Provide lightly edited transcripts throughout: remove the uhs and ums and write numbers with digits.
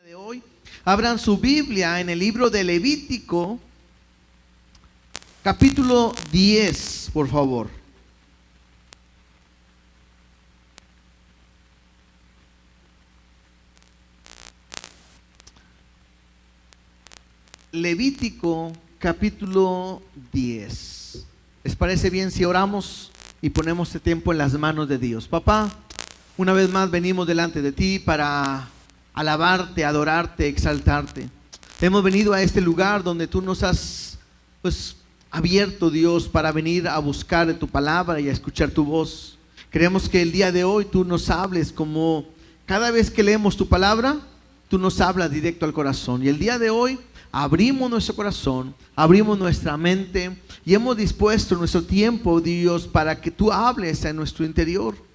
De hoy, abran su Biblia en el libro de Levítico, capítulo 10, por favor. Levítico, capítulo 10. ¿Les parece bien si oramos y ponemos este tiempo en las manos de Dios? Papá, una vez más venimos delante de ti para alabarte, adorarte, exaltarte. Hemos venido a este lugar donde tú nos has abierto, Dios, para venir a buscar de tu palabra y a escuchar tu voz. Queremos que el día de hoy tú nos hables, como cada vez que leemos tu palabra, tú nos hablas directo al corazón. Y el día de hoy abrimos nuestro corazón, abrimos nuestra mente y hemos dispuesto nuestro tiempo, Dios, para que tú hables en nuestro interior.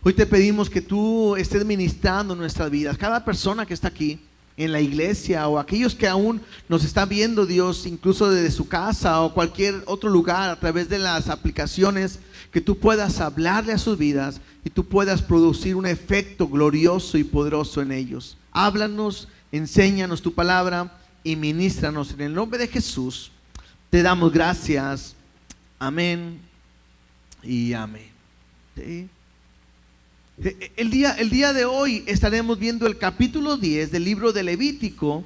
Hoy te pedimos que tú estés ministrando nuestras vidas. Cada persona que está aquí en la iglesia o aquellos que aún nos están viendo, Dios, incluso desde su casa o cualquier otro lugar a través de las aplicaciones, que tú puedas hablarle a sus vidas y tú puedas producir un efecto glorioso y poderoso en ellos. Háblanos, enséñanos tu palabra y ministranos en el nombre de Jesús. Te damos gracias. Amén y amén. ¿Sí? El día de hoy estaremos viendo el capítulo 10 del libro de Levítico,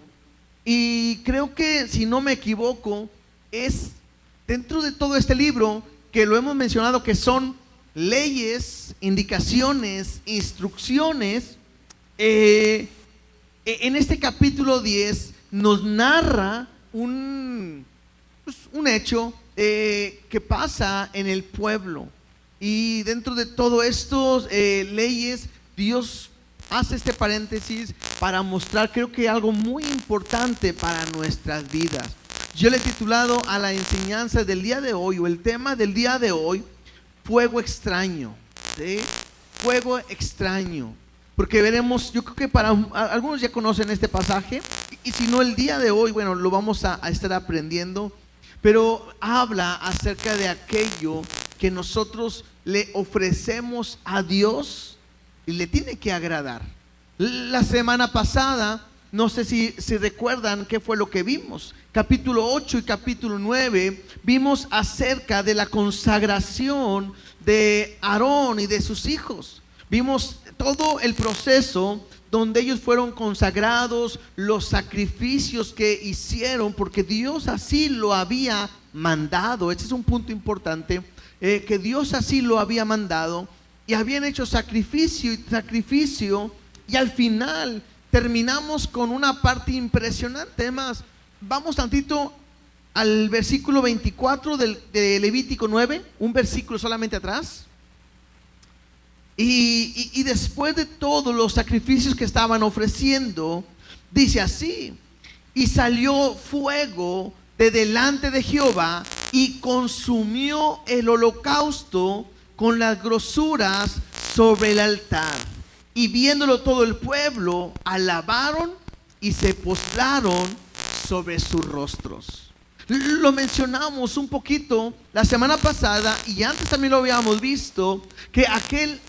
y creo que, si no me equivoco, es dentro de todo este libro que lo hemos mencionado, que son leyes, indicaciones, instrucciones. En este capítulo 10 nos narra un hecho que pasa en el pueblo. Y dentro de todo estos leyes, Dios hace este paréntesis para mostrar, creo que algo muy importante para nuestras vidas. Yo le he titulado a la enseñanza del día de hoy, o el tema del día de hoy, fuego extraño. ¿Sí? Fuego extraño. Porque veremos, yo creo que para algunos ya conocen este pasaje, y si no, el día de hoy, bueno, lo vamos a estar aprendiendo. Pero habla acerca de aquello que nosotros le ofrecemos a Dios y le tiene que agradar. La semana pasada, no sé si recuerdan qué fue lo que vimos. Capítulo 8 y capítulo 9, vimos acerca de la consagración de Aarón y de sus hijos. Vimos todo el proceso donde ellos fueron consagrados, los sacrificios que hicieron, porque Dios así lo había mandado. Este es un punto importante, que Dios así lo había mandado, y habían hecho sacrificio y sacrificio, y al final terminamos con una parte impresionante. Además, vamos tantito al versículo 24 de Levítico 9, un versículo solamente atrás. Y después de todos los sacrificios que estaban ofreciendo, dice así: y salió fuego de delante de Jehová y consumió el holocausto con las grosuras sobre el altar. Y viéndolo todo el pueblo, alabaron y se postraron sobre sus rostros. Lo mencionamos un poquito la semana pasada, y antes también lo habíamos visto, que aquel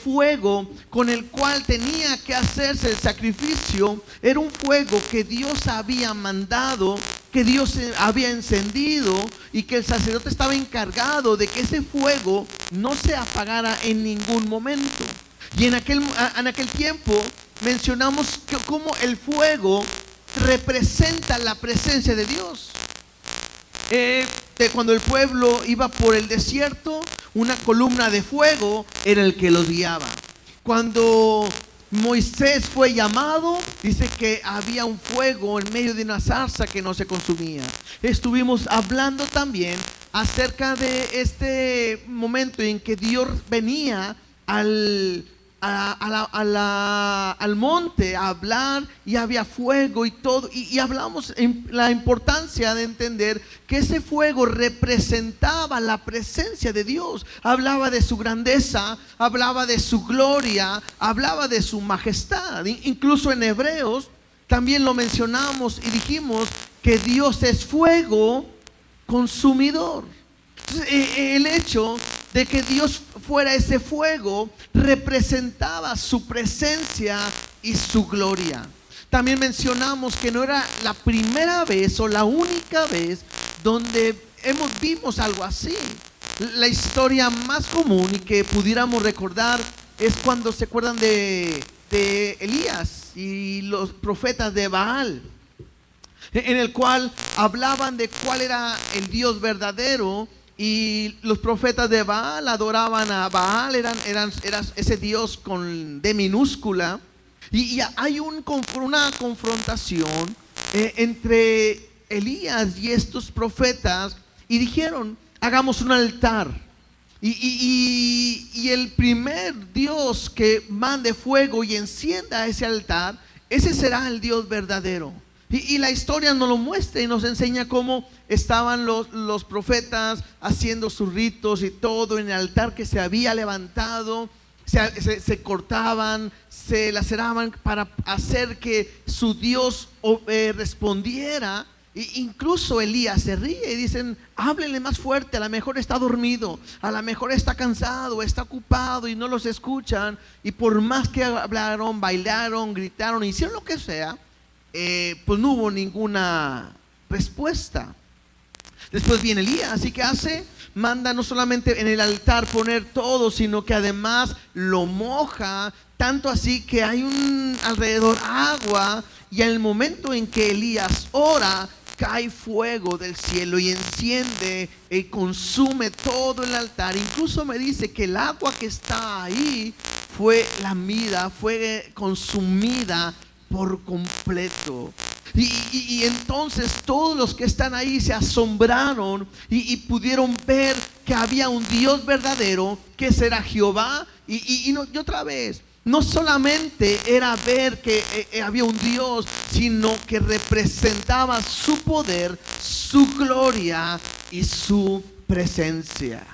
fuego con el cual tenía que hacerse el sacrificio era un fuego que Dios había mandado, que Dios había encendido, y que el sacerdote estaba encargado de que ese fuego no se apagara en ningún momento. Y en aquel tiempo mencionamos que cómo el fuego representa la presencia de Dios. Cuando el pueblo iba por el desierto, una columna de fuego era el que los guiaba. Cuando Moisés fue llamado, dice que había un fuego en medio de una zarza que no se consumía. Estuvimos hablando también acerca de este momento en que Dios venía al monte a hablar, y había fuego y todo, y hablamos en la importancia de entender que ese fuego representaba la presencia de Dios. Hablaba de su grandeza, hablaba de su gloria, hablaba de su majestad. Incluso en Hebreos también lo mencionamos y dijimos que Dios es fuego consumidor. Entonces, el hecho de que Dios fuera ese fuego representaba su presencia y su gloria. También mencionamos que no era la primera vez o la única vez donde vimos algo así. La historia más común y que pudiéramos recordar es cuando se acuerdan de Elías y los profetas de Baal, en el cual hablaban de cuál era el Dios verdadero, y los profetas de Baal adoraban a Baal, era ese Dios con D minúscula, y hay una confrontación entre Elías y estos profetas, y dijeron: hagamos un altar, y el primer Dios que mande fuego y encienda ese altar, ese será el Dios verdadero. Y la historia nos lo muestra y nos enseña cómo estaban los profetas haciendo sus ritos y todo en el altar que se había levantado. Se cortaban, se laceraban para hacer que su Dios respondiera. Incluso Elías se ríe y dicen: háblenle más fuerte, a lo mejor está dormido, a lo mejor está cansado, está ocupado y no los escuchan. Y por más que hablaron, bailaron, gritaron, hicieron lo que sea, pues no hubo ninguna respuesta. Después viene Elías, así que manda no solamente en el altar poner todo, sino que además lo moja, tanto así que hay alrededor agua, y en el momento en que Elías ora, cae fuego del cielo y enciende y consume todo el altar. Incluso me dice que el agua que está ahí fue lamida, fue consumida por completo. Y entonces todos los que están ahí se asombraron y pudieron ver que había un Dios verdadero, que será Jehová. Y otra vez, no solamente era ver que había un Dios, sino que representaba su poder, su gloria y su presencia.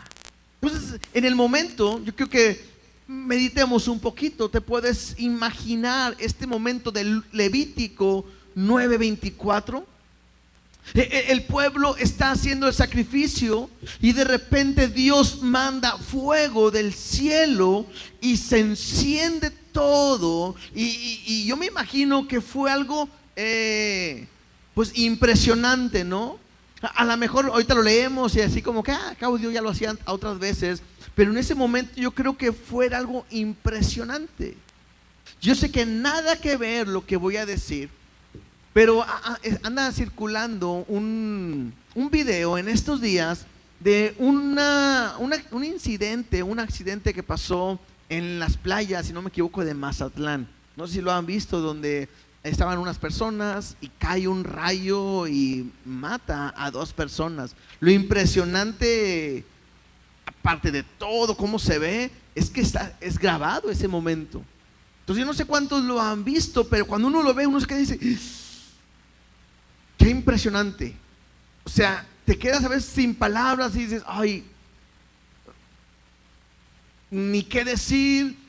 Entonces, en el momento, yo creo que meditemos un poquito. Te puedes imaginar este momento del Levítico 9:24. El pueblo está haciendo el sacrificio y de repente Dios manda fuego del cielo y se enciende todo. Y yo me imagino que fue algo pues impresionante, ¿no? A lo mejor ahorita lo leemos y así como que acabo Dios ya lo hacían otras veces, pero en ese momento yo creo que fue algo impresionante. Yo sé que nada que ver lo que voy a decir, pero anda circulando un video en estos días de un accidente que pasó en las playas, si no me equivoco, de Mazatlán. No sé si lo han visto, donde estaban unas personas y cae un rayo y mata a 2 personas. Lo impresionante, aparte de todo cómo se ve, es que es grabado ese momento. Entonces yo no sé cuántos lo han visto, pero cuando uno lo ve, uno se queda y dice: qué impresionante. O sea, te quedas a veces sin palabras y dices: ay, ni qué decir.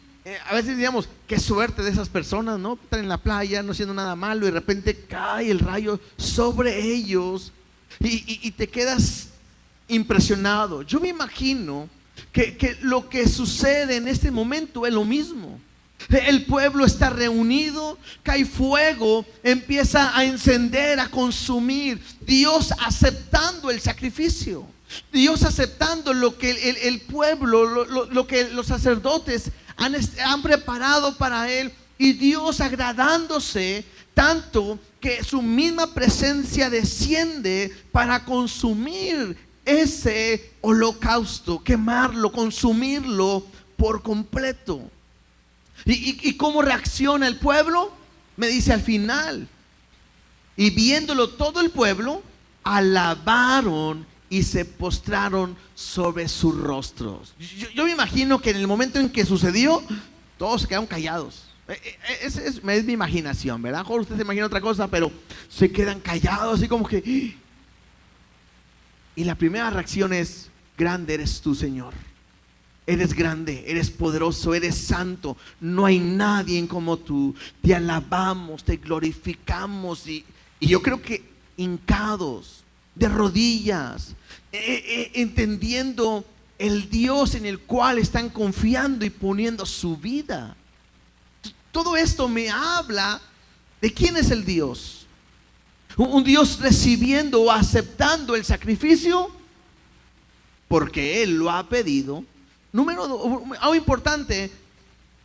A veces digamos, qué suerte de esas personas, ¿no? Están en la playa, no haciendo nada malo, y de repente cae el rayo sobre ellos y te quedas impresionado. Yo me imagino que lo que sucede en este momento es lo mismo. El pueblo está reunido, cae fuego, empieza a encender, a consumir. Dios aceptando el sacrificio, Dios aceptando lo que el pueblo, lo que los sacerdotes han preparado para él, y Dios agradándose tanto que su misma presencia desciende para consumir ese holocausto, quemarlo, consumirlo por completo. ¿Y cómo reacciona el pueblo? Me dice al final: y viéndolo todo el pueblo, alabaron y se postraron sobre sus rostros. Yo me imagino que en el momento en que sucedió, todos se quedaron callados. Es mi imaginación, ¿verdad? A lo mejor usted se imagina otra cosa, pero se quedan callados, así como que. Y la primera reacción es: grande eres tú, Señor. Eres grande, eres poderoso, eres santo. No hay nadie como tú. Te alabamos, te glorificamos. Y yo creo que hincados, de rodillas, entendiendo el Dios en el cual están confiando y poniendo su vida. Todo esto me habla ¿De quién es el Dios? ¿Un Dios recibiendo o aceptando el sacrificio? Porque Él lo ha pedido. Algo importante,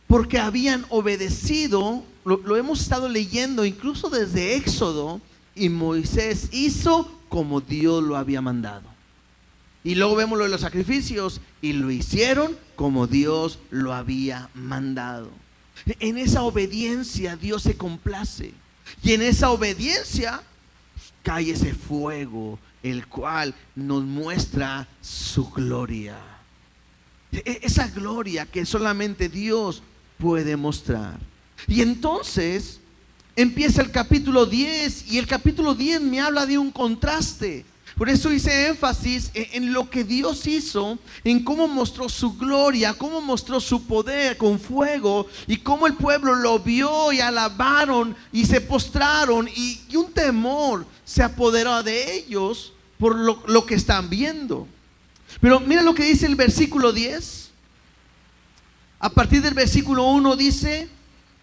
porque habían obedecido. Lo hemos estado leyendo incluso desde Éxodo. Y Moisés hizo como Dios lo había mandado. Y luego vemos lo de los sacrificios. Y lo hicieron como Dios lo había mandado. En esa obediencia Dios se complace. Y en esa obediencia cae ese fuego, el cual nos muestra su gloria. Esa gloria que solamente Dios puede mostrar. Y entonces empieza el capítulo 10. Y el capítulo 10 me habla de un contraste. Por eso hice énfasis en lo que Dios hizo, en cómo mostró su gloria, cómo mostró su poder con fuego, y cómo el pueblo lo vio y alabaron y se postraron, y un temor se apoderó de ellos por lo que están viendo. Pero mira lo que dice el versículo 10. A partir del versículo 1 dice: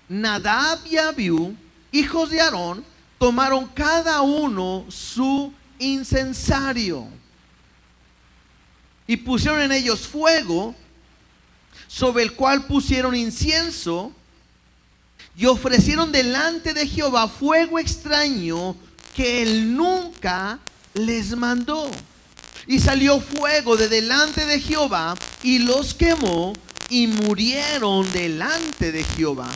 Nadab y Abiú, hijos de Aarón, tomaron cada uno su incensario y pusieron en ellos fuego, sobre el cual pusieron incienso, y ofrecieron delante de Jehová fuego extraño que él nunca les mandó. Y salió fuego de delante de Jehová y los quemó, y murieron delante de Jehová.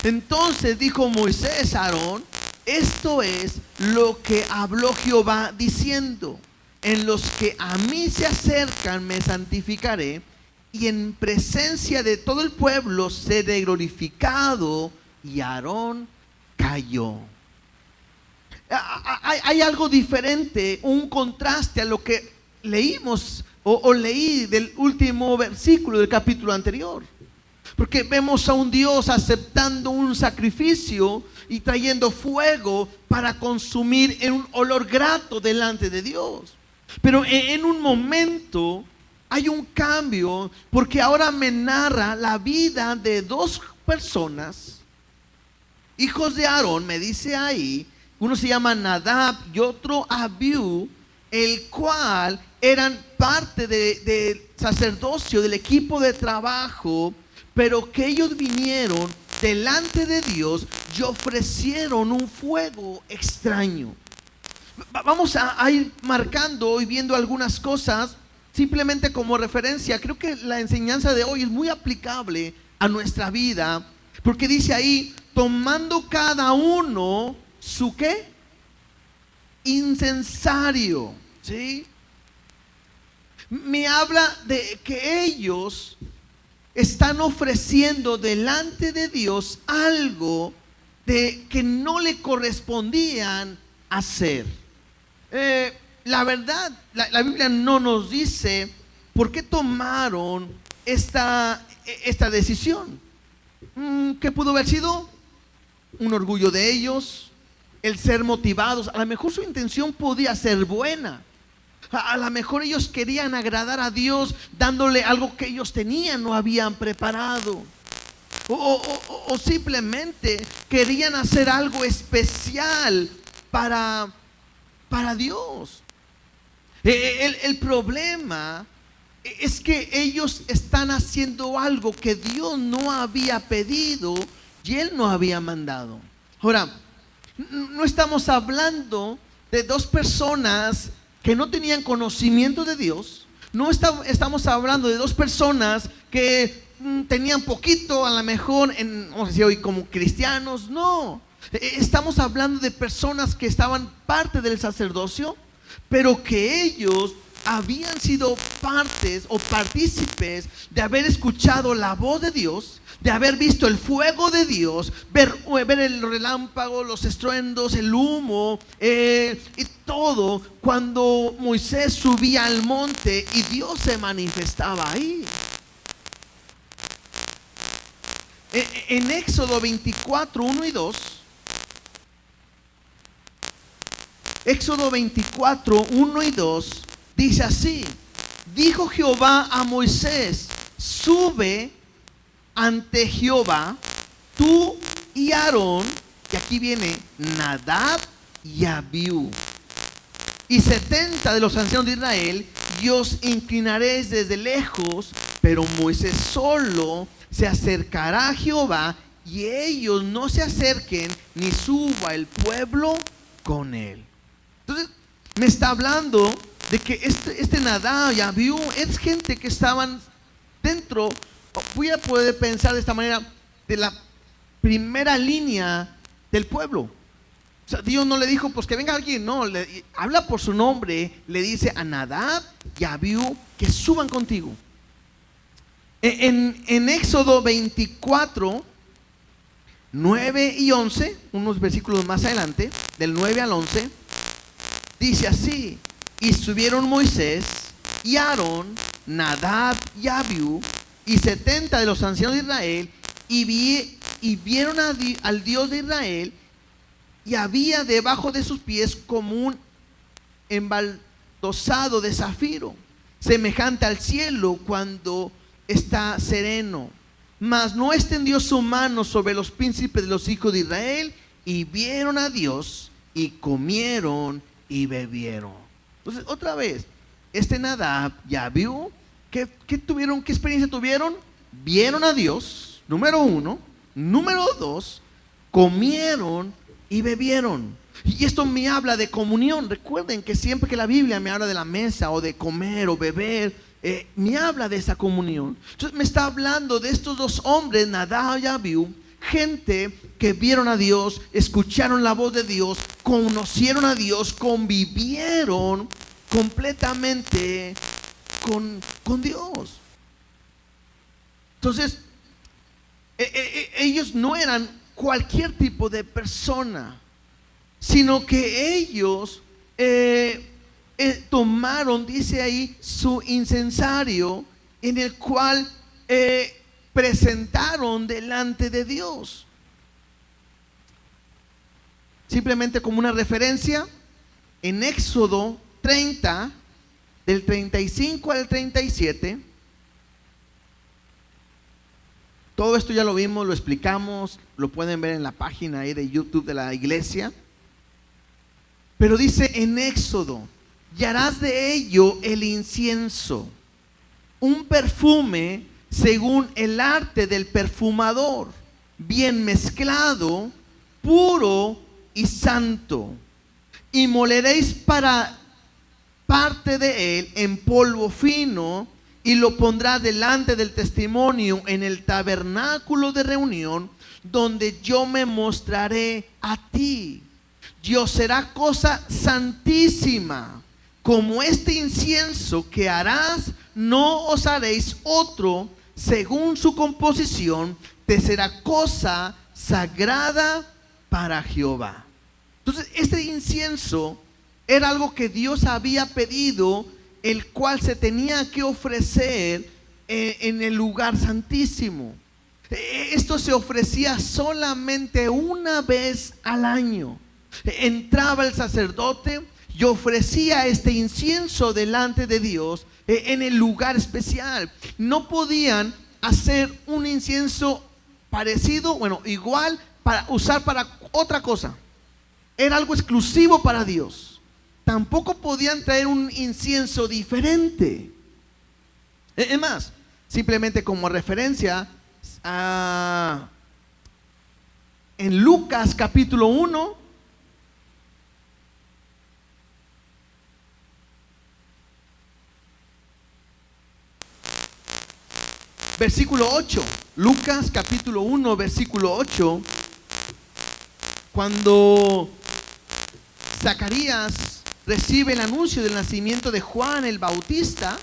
Entonces dijo Moisés a Aarón: esto es lo que habló Jehová diciendo: en los que a mí se acercan me santificaré, y en presencia de todo el pueblo seré glorificado. Y Aarón cayó. Hay algo diferente, un contraste a lo que leímos o leí del último versículo del capítulo anterior. Porque vemos a un Dios aceptando un sacrificio y trayendo fuego para consumir en un olor grato delante de Dios. Pero en un momento hay un cambio, porque ahora me narra la vida de dos personas, hijos de Aarón. Me dice ahí, uno se llama Nadab y otro Abiú, el cual eran parte del sacerdocio, del equipo de trabajo, pero que ellos vinieron delante de Dios y ofrecieron un fuego extraño. Vamos a ir marcando y viendo algunas cosas simplemente como referencia. Creo que la enseñanza de hoy es muy aplicable a nuestra vida, porque dice ahí: tomando cada uno su ¿qué? Incensario. ¿Sí? Me habla de que ellos están ofreciendo delante de Dios algo que no le correspondían hacer. La verdad, la Biblia no nos dice por qué tomaron esta decisión. ¿Qué pudo haber sido? Un orgullo de ellos, el ser motivados. A lo mejor su intención podía ser buena. A lo mejor ellos querían agradar a Dios dándole algo que ellos tenían, no habían preparado. O simplemente querían hacer algo especial para Dios. El problema es que ellos están haciendo algo que Dios no había pedido y Él no había mandado. Ahora, no estamos hablando de dos personas que no tenían conocimiento de Dios. No estamos hablando de dos personas que tenían poquito, a lo mejor, vamos a decir hoy, como cristianos. No, estamos hablando de personas que estaban parte del sacerdocio, pero que ellos habían sido partes o partícipes de haber escuchado la voz de Dios, de haber visto el fuego de Dios, ver el relámpago, los estruendos, el humo, y todo, cuando Moisés subía al monte y Dios se manifestaba ahí. En Éxodo 24, 1 y 2, Éxodo 24, 1 y 2, dice así: dijo Jehová a Moisés: sube ante Jehová, tú y Aarón, y aquí viene Nadab y Abiú, y 70 de los ancianos de Israel, y os inclinaréis desde lejos, pero Moisés solo se acercará a Jehová, y ellos no se acerquen, ni suba el pueblo con él. Entonces, me está hablando de que este Nadab y Abiú es gente que estaban dentro, voy a poder pensar de esta manera, de la primera línea del pueblo. O sea, Dios no le dijo, pues que venga alguien, no, habla por su nombre, le dice a Nadab y a Abiú que suban contigo. En Éxodo 24, 9 y 11, unos versículos más adelante, del 9 al 11, dice así: y subieron Moisés y Aarón, Nadab y Abiú, y 70 de los ancianos de Israel, y vieron al Dios de Israel, y había debajo de sus pies como un embaldosado de zafiro, semejante al cielo cuando está sereno. Mas no extendió su mano sobre los príncipes de los hijos de Israel, y vieron a Dios, y comieron y bebieron. Entonces, otra vez, Nadab y Abiú, ¿qué experiencia tuvieron? Vieron a Dios, número uno. Número dos, comieron y bebieron. Y esto me habla de comunión. Recuerden que siempre que la Biblia me habla de la mesa o de comer o beber, me habla de esa comunión. Entonces me está hablando de estos dos hombres, Nadab y Abiú, gente que vieron a Dios, escucharon la voz de Dios, conocieron a Dios, convivieron completamente con Dios. Entonces, ellos no eran cualquier tipo de persona, sino que ellos tomaron, dice ahí, su incensario, en el cual presentaron delante de Dios. Simplemente como una referencia, en Éxodo 30, del 35 al 37, todo esto ya lo vimos, lo explicamos, lo pueden ver en la página ahí de YouTube de la iglesia. Pero dice en Éxodo: y harás de ello el incienso, un perfume según el arte del perfumador, bien mezclado, puro y santo. Y moleréis para parte de él en polvo fino, y lo pondrás delante del testimonio en el tabernáculo de reunión, donde yo me mostraré a ti. Dios será cosa santísima. Como este incienso que harás, no os haréis otro según su composición, te será cosa sagrada para Jehová. Entonces, este incienso era algo que Dios había pedido, el cual se tenía que ofrecer en el lugar santísimo. Esto se ofrecía solamente una vez al año. Entraba el sacerdote y ofrecía este incienso delante de Dios en el lugar especial. No podían hacer un incienso parecido, bueno, igual, para usar para otra cosa. Era algo exclusivo para Dios. Tampoco podían traer un incienso diferente. Es más, simplemente como referencia, en Lucas capítulo 1, versículo 8. Lucas capítulo 1, versículo 8. Cuando Zacarías recibe el anuncio del nacimiento de Juan el Bautista,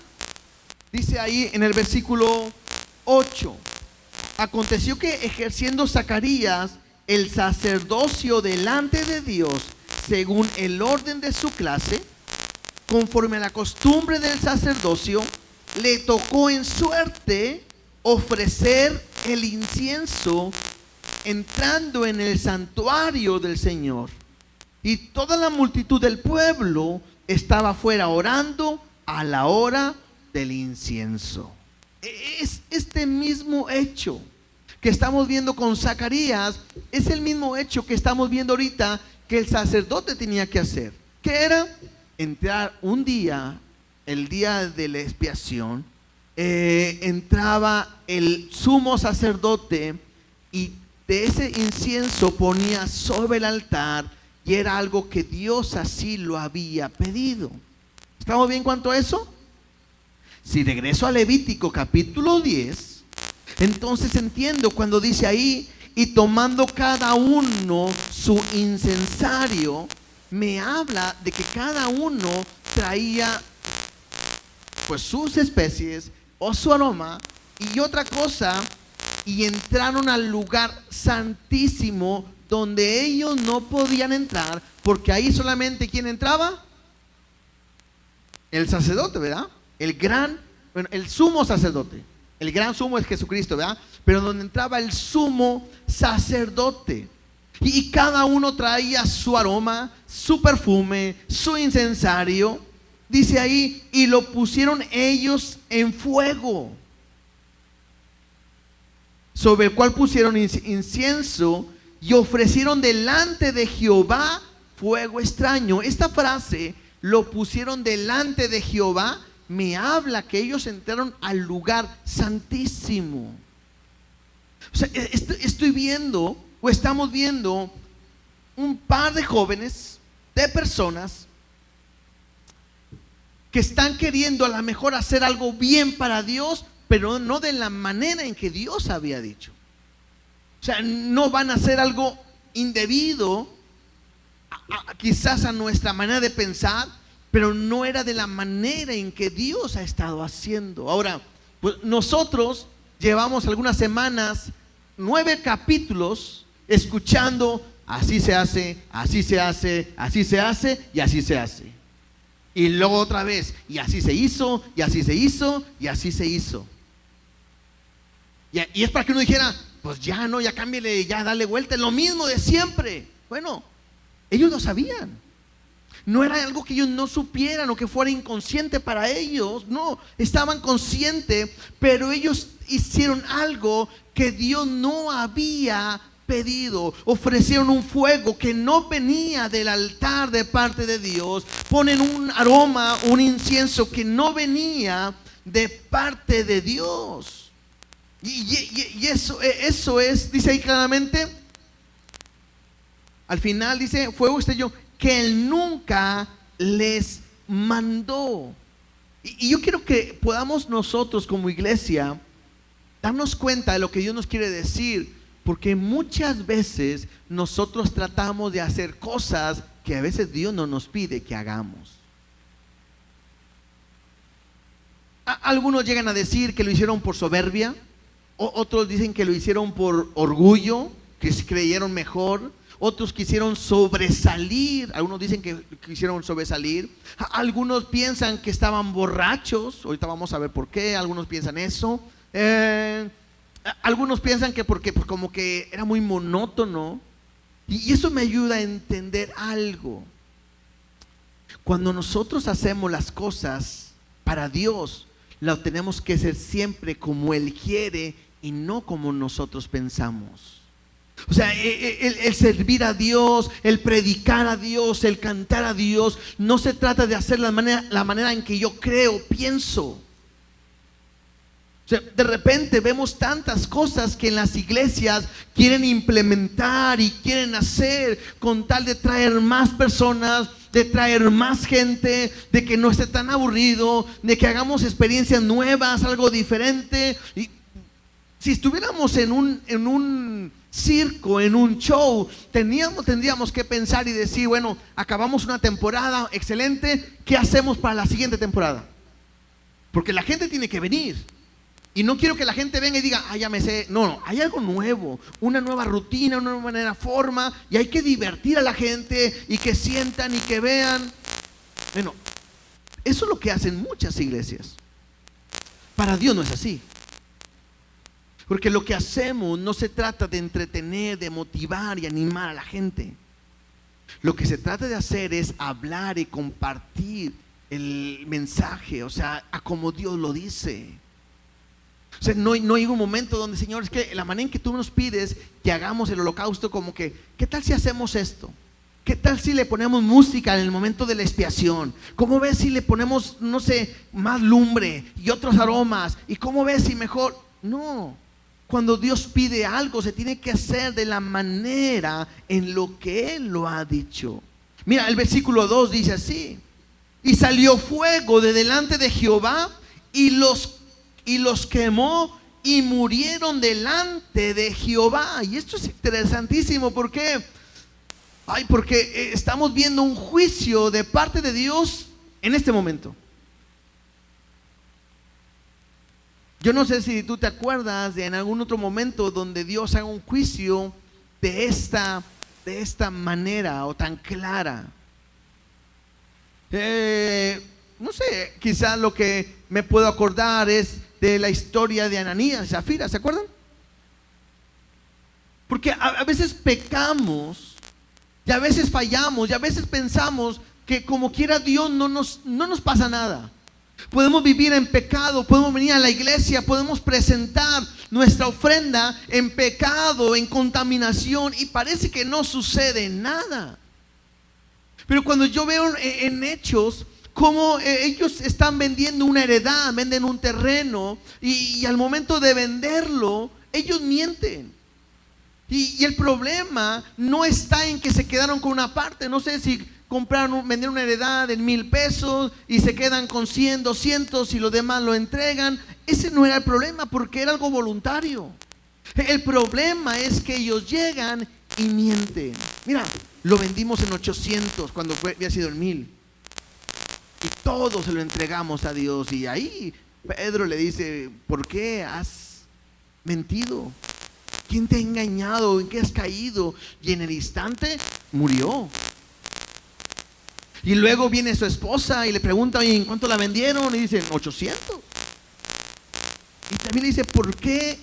dice ahí en el versículo 8: aconteció que ejerciendo Zacarías el sacerdocio delante de Dios, según el orden de su clase, conforme a la costumbre del sacerdocio, le tocó en suerte ofrecer el incienso entrando en el santuario del Señor. Y toda la multitud del pueblo estaba afuera orando a la hora del incienso. Es este mismo hecho que estamos viendo con Zacarías, es el mismo hecho que estamos viendo ahorita que el sacerdote tenía que hacer. ¿Qué era? Entrar un día, el día de la expiación, entraba el sumo sacerdote y de ese incienso ponía sobre el altar, y era algo que Dios así lo había pedido. ¿Estamos bien cuanto a eso? Si regreso a Levítico capítulo 10, entonces entiendo cuando dice ahí, y tomando cada uno su incensario, me habla de que cada uno traía pues sus especies o su aroma y otra cosa, y entraron al lugar santísimo donde ellos no podían entrar, porque ahí solamente ¿quién entraba? El sacerdote, ¿verdad? El sumo sacerdote. El gran sumo es Jesucristo, ¿verdad? Pero donde entraba el sumo sacerdote. Y cada uno traía su aroma, su perfume, su incensario. Dice ahí, y lo pusieron ellos en fuego, sobre el cual pusieron incienso y ofrecieron delante de Jehová fuego extraño. Esta frase, lo pusieron delante de Jehová, me habla que ellos entraron al lugar santísimo. O sea, estoy viendo, o estamos viendo, un par de jóvenes, de personas, que están queriendo a lo mejor hacer algo bien para Dios, pero no de la manera en que Dios había dicho. O sea, no van a hacer algo indebido, quizás a nuestra manera de pensar, pero no era de la manera en que Dios ha estado haciendo. Ahora, pues nosotros llevamos algunas semanas, 9 capítulos, escuchando, así se hace, así se hace, así se hace y así se hace. Y luego otra vez, y así se hizo, y así se hizo, y así se hizo. Y es para que uno dijera, pues ya no, ya cámbiale, ya dale vuelta, lo mismo de siempre. Bueno, ellos lo sabían. No era algo que ellos no supieran o que fuera inconsciente para ellos. No, estaban conscientes, pero ellos hicieron algo que Dios no había pedido. Ofrecieron un fuego que no venía del altar de parte de Dios. Ponen un aroma, un incienso que no venía de parte de Dios. Y eso es, dice ahí claramente, al final dice, fuego extraño que Él nunca les mandó. Y yo quiero que podamos nosotros como iglesia darnos cuenta de lo que Dios nos quiere decir, porque muchas veces nosotros tratamos de hacer cosas que a veces Dios no nos pide que hagamos. Algunos llegan a decir que lo hicieron por soberbia, otros dicen que lo hicieron por orgullo, que se creyeron mejor. Otros quisieron sobresalir. Algunos dicen que quisieron sobresalir. Algunos piensan que estaban borrachos. Ahorita vamos a ver por qué. Algunos piensan eso. Algunos piensan que porque pues como que era muy monótono. Y eso me ayuda a entender algo. Cuando nosotros hacemos las cosas para Dios, lo tenemos que hacer siempre como Él quiere y no como nosotros pensamos. O sea, el servir a Dios, el predicar a Dios, el cantar a Dios, no se trata de hacer la manera en que yo creo, pienso. O sea, de repente vemos tantas cosas que en las iglesias quieren implementar y quieren hacer con tal de traer más personas, de traer más gente, de que no esté tan aburrido, de que hagamos experiencias nuevas, algo diferente. Y si estuviéramos en un circo, en un show, tendríamos que pensar y decir, bueno, acabamos una temporada excelente, ¿qué hacemos para la siguiente temporada? Porque la gente tiene que venir. Y no quiero que la gente venga y diga, ya me sé. No, hay algo nuevo, una nueva rutina, una nueva forma, y hay que divertir a la gente y que sientan y que vean. Bueno, eso es lo que hacen muchas iglesias. Para Dios no es así. Porque lo que hacemos no se trata de entretener, de motivar y animar a la gente. Lo que se trata de hacer es hablar y compartir el mensaje, o sea, a como Dios lo dice. O sea, no hay un momento donde, Señor, es que la manera en que tú nos pides que hagamos el holocausto, como que, ¿qué tal si hacemos esto? ¿Qué tal si le ponemos música en el momento de la expiación? ¿Cómo ves si le ponemos, no sé, más lumbre y otros aromas? ¿Y cómo ves si mejor? No. Cuando Dios pide algo, se tiene que hacer de la manera en lo que Él lo ha dicho. Mira, el versículo 2 dice así: y salió fuego de delante de Jehová y los quemó y murieron delante de Jehová. Y esto es interesantísimo. ¿Por qué? Porque estamos viendo un juicio de parte de Dios en este momento. Yo no sé si tú te acuerdas de en algún otro momento donde Dios haga un juicio de esta manera o tan clara. No sé, quizás lo que me puedo acordar es de la historia de Ananías y Zafira, ¿se acuerdan? Porque a veces pecamos y a veces fallamos y a veces pensamos que como quiera Dios no nos pasa nada. Podemos vivir en pecado, podemos venir a la iglesia, podemos presentar nuestra ofrenda en pecado, en contaminación, y parece que no sucede nada. Pero cuando yo veo en Hechos cómo ellos están vendiendo una heredad, venden un terreno, y al momento de venderlo, ellos mienten. Y el problema no está en que se quedaron con una parte. No sé si vendieron una heredad en 1,000 pesos y se quedan con 100, 200 y los demás lo entregan. Ese no era el problema, porque era algo voluntario. El problema es que ellos llegan y mienten. Mira, lo vendimos en 800 cuando había sido en 1,000. Y todo se lo entregamos a Dios. Y ahí Pedro le dice: ¿por qué has mentido? ¿Quién te ha engañado? ¿En qué has caído? Y en el instante murió. Y luego viene su esposa y le pregunta: ¿y en cuánto la vendieron? Y dicen 800. Y también le dice: ¿por qué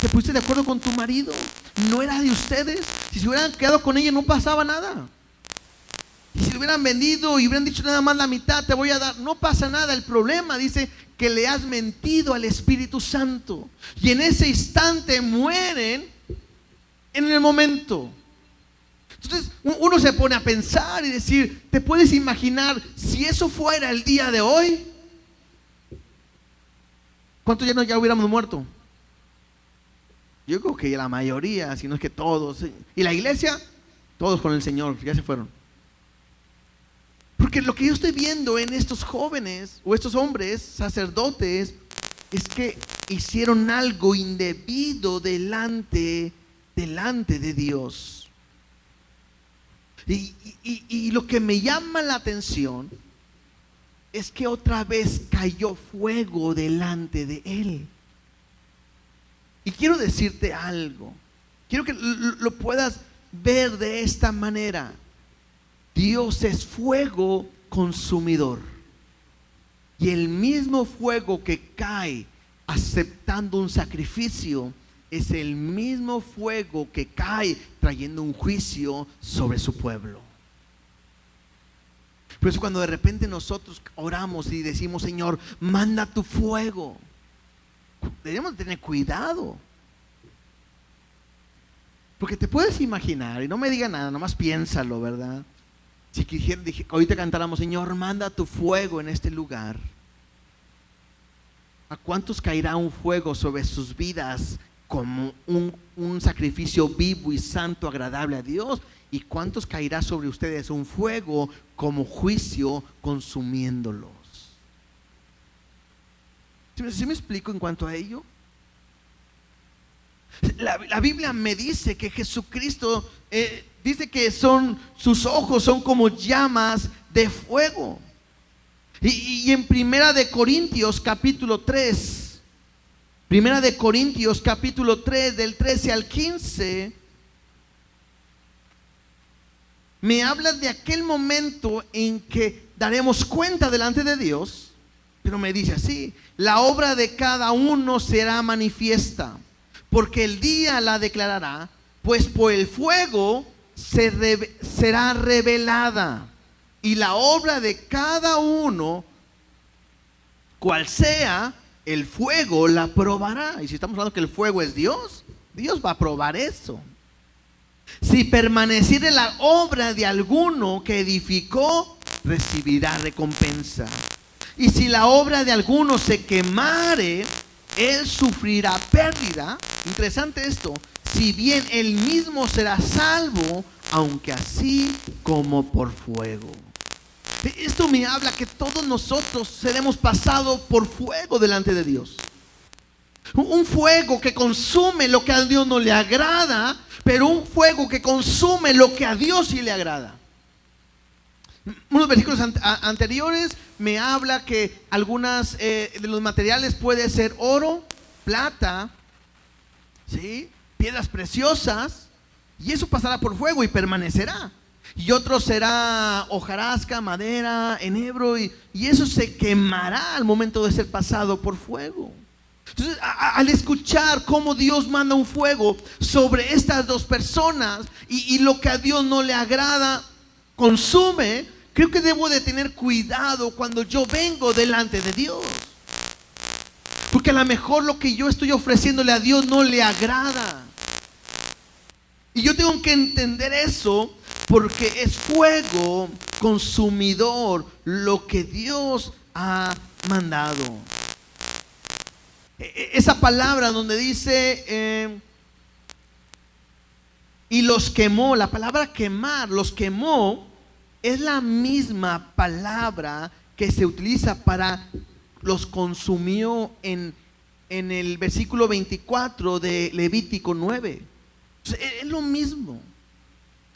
te pusiste de acuerdo con tu marido? No era de ustedes. Si se hubieran quedado con ella no pasaba nada. Y si lo hubieran vendido y hubieran dicho nada más la mitad te voy a dar, no pasa nada. El problema, dice, que le has mentido al Espíritu Santo. Y en ese instante mueren en el momento. Entonces uno se pone a pensar y decir: ¿te puedes imaginar si eso fuera el día de hoy? ¿Cuántos ya hubiéramos muerto? Yo creo que la mayoría, si no es que todos. Y la iglesia, todos con el Señor, ya se fueron. Porque lo que yo estoy viendo en estos jóvenes o estos hombres sacerdotes es que hicieron algo indebido delante de Dios. Y lo que me llama la atención es que otra vez cayó fuego delante de él. Y quiero decirte algo, quiero que lo puedas ver de esta manera. Dios es fuego consumidor. Y el mismo fuego que cae aceptando un sacrificio es el mismo fuego que cae trayendo un juicio sobre su pueblo. Por eso cuando de repente nosotros oramos y decimos: Señor, manda tu fuego, debemos tener cuidado. Porque te puedes imaginar, y no me diga nada, nomás piénsalo, ¿verdad? Si quisiera, ahorita cantáramos: Señor, manda tu fuego en este lugar. ¿A cuántos caerá un fuego sobre sus vidas como un sacrificio vivo y santo, agradable a Dios? ¿Y cuántos caerá sobre ustedes un fuego como juicio, consumiéndolos? ¿Sí me explico en cuanto a ello? La Biblia me dice que Jesucristo dice que sus ojos son como llamas de fuego. Y en Primera de Corintios capítulo 3, Primera de Corintios capítulo 3, del 13 al 15, me habla de aquel momento en que daremos cuenta delante de Dios. Pero me dice así: la obra de cada uno será manifiesta, porque el día la declarará, pues por el fuego será revelada. Y la obra de cada uno, cual sea, el fuego la probará. Y si estamos hablando que el fuego es Dios, Dios va a probar eso. Si permaneciere la obra de alguno que edificó, recibirá recompensa. Y si la obra de alguno se quemare, él sufrirá pérdida. Interesante esto. Si bien él mismo será salvo, aunque así como por fuego. Esto me habla que todos nosotros seremos pasados por fuego delante de Dios. Un fuego que consume lo que a Dios no le agrada, pero un fuego que consume lo que a Dios sí le agrada. Unos versículos anteriores me habla que algunas de los materiales puede ser oro, plata, ¿sí?, piedras preciosas, y eso pasará por fuego y permanecerá. Y otro será hojarasca, madera, enebro, y eso se quemará al momento de ser pasado por fuego. Entonces, al escuchar cómo Dios manda un fuego sobre estas dos personas y lo que a Dios no le agrada consume, creo que debo de tener cuidado cuando yo vengo delante de Dios. Porque a lo mejor lo que yo estoy ofreciéndole a Dios no le agrada. Y yo tengo que entender eso, porque es fuego consumidor lo que Dios ha mandado. Esa palabra donde dice y los quemó, la palabra quemar, los quemó, es la misma palabra que se utiliza para los consumió en el versículo 24 de Levítico 9. Es lo mismo.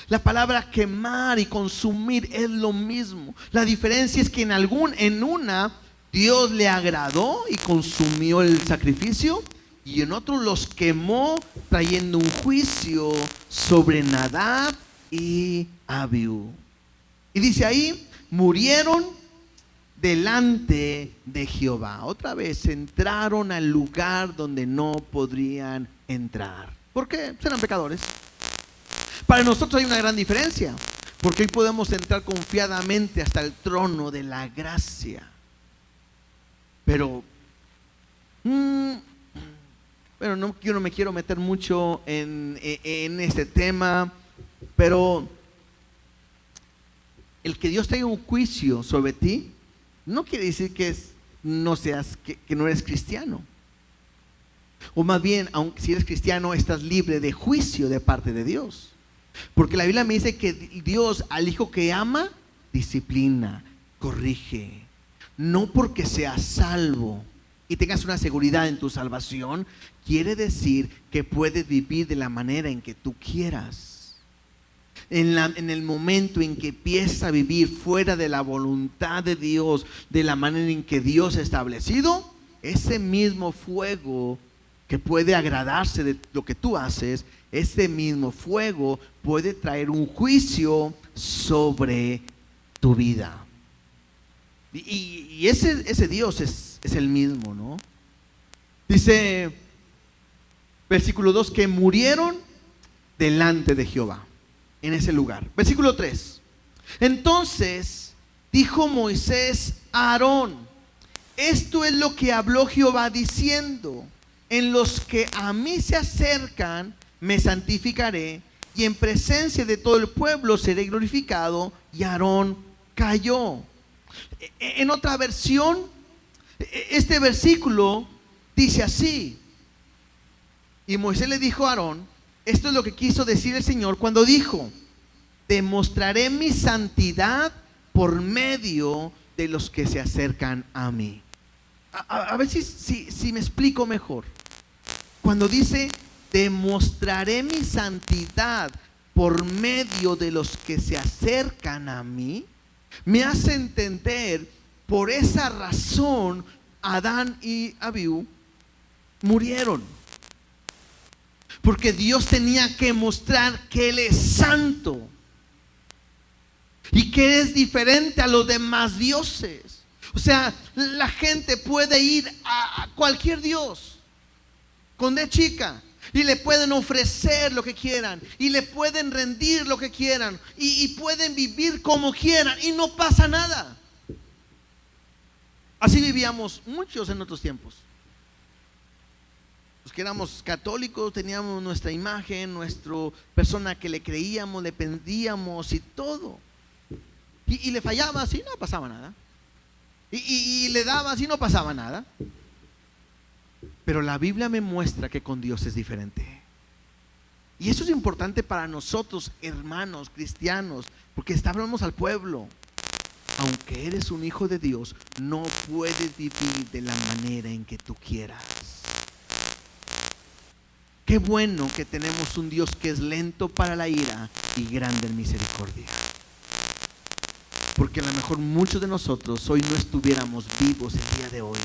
La palabra quemar y consumir es lo mismo. La diferencia es que en una Dios le agradó y consumió el sacrificio, y en otro los quemó trayendo un juicio sobre Nadab y Abiú. Y dice ahí, murieron delante de Jehová. Otra vez entraron al lugar donde no podrían entrar. ¿Por qué? Eran pecadores. Para nosotros hay una gran diferencia, porque hoy podemos entrar confiadamente hasta el trono de la gracia. Pero bueno, yo no me quiero meter mucho en este tema, pero el que Dios traiga un juicio sobre ti no quiere decir que no eres cristiano. O más bien, aunque si eres cristiano, estás libre de juicio de parte de Dios. Porque la Biblia me dice que Dios al hijo que ama, disciplina, corrige. No porque seas salvo y tengas una seguridad en tu salvación, quiere decir que puedes vivir de la manera en que tú quieras. En el momento en que empiezas a vivir fuera de la voluntad de Dios, de la manera en que Dios ha establecido, ese mismo fuego que puede agradarse de lo que tú haces, ese mismo fuego puede traer un juicio sobre tu vida. Y ese Dios es el mismo, ¿no? Dice, versículo 2, que murieron delante de Jehová en ese lugar. Versículo 3. Entonces dijo Moisés a Aarón, esto es lo que habló Jehová diciendo, en los que a mí se acercan me santificaré, y en presencia de todo el pueblo seré glorificado. Y Aarón cayó. En otra versión, este versículo dice así: y Moisés le dijo a Aarón, esto es lo que quiso decir el Señor cuando dijo, demostraré mi santidad por medio de los que se acercan a mí. A ver si me explico mejor. Cuando dice demostraré mi santidad por medio de los que se acercan a mí, me hace entender, por esa razón Adán y Abiú murieron, porque Dios tenía que mostrar que Él es santo y que es diferente a los demás dioses. O sea, la gente puede ir a cualquier dios con D chica y le pueden ofrecer lo que quieran y le pueden rendir lo que quieran y pueden vivir como quieran y no pasa nada. Así vivíamos muchos en otros tiempos. Los que éramos católicos teníamos nuestra imagen, nuestra persona que le creíamos, le pedíamos y todo. Y le fallaba así, no pasaba nada. Y le daba así, no pasaba nada. Pero la Biblia me muestra que con Dios es diferente. Y eso es importante para nosotros, hermanos cristianos, porque hablamos al pueblo. Aunque eres un hijo de Dios, no puedes vivir de la manera en que tú quieras. Qué bueno que tenemos un Dios que es lento para la ira y grande en misericordia. Porque a lo mejor muchos de nosotros hoy no estuviéramos vivos el día de hoy.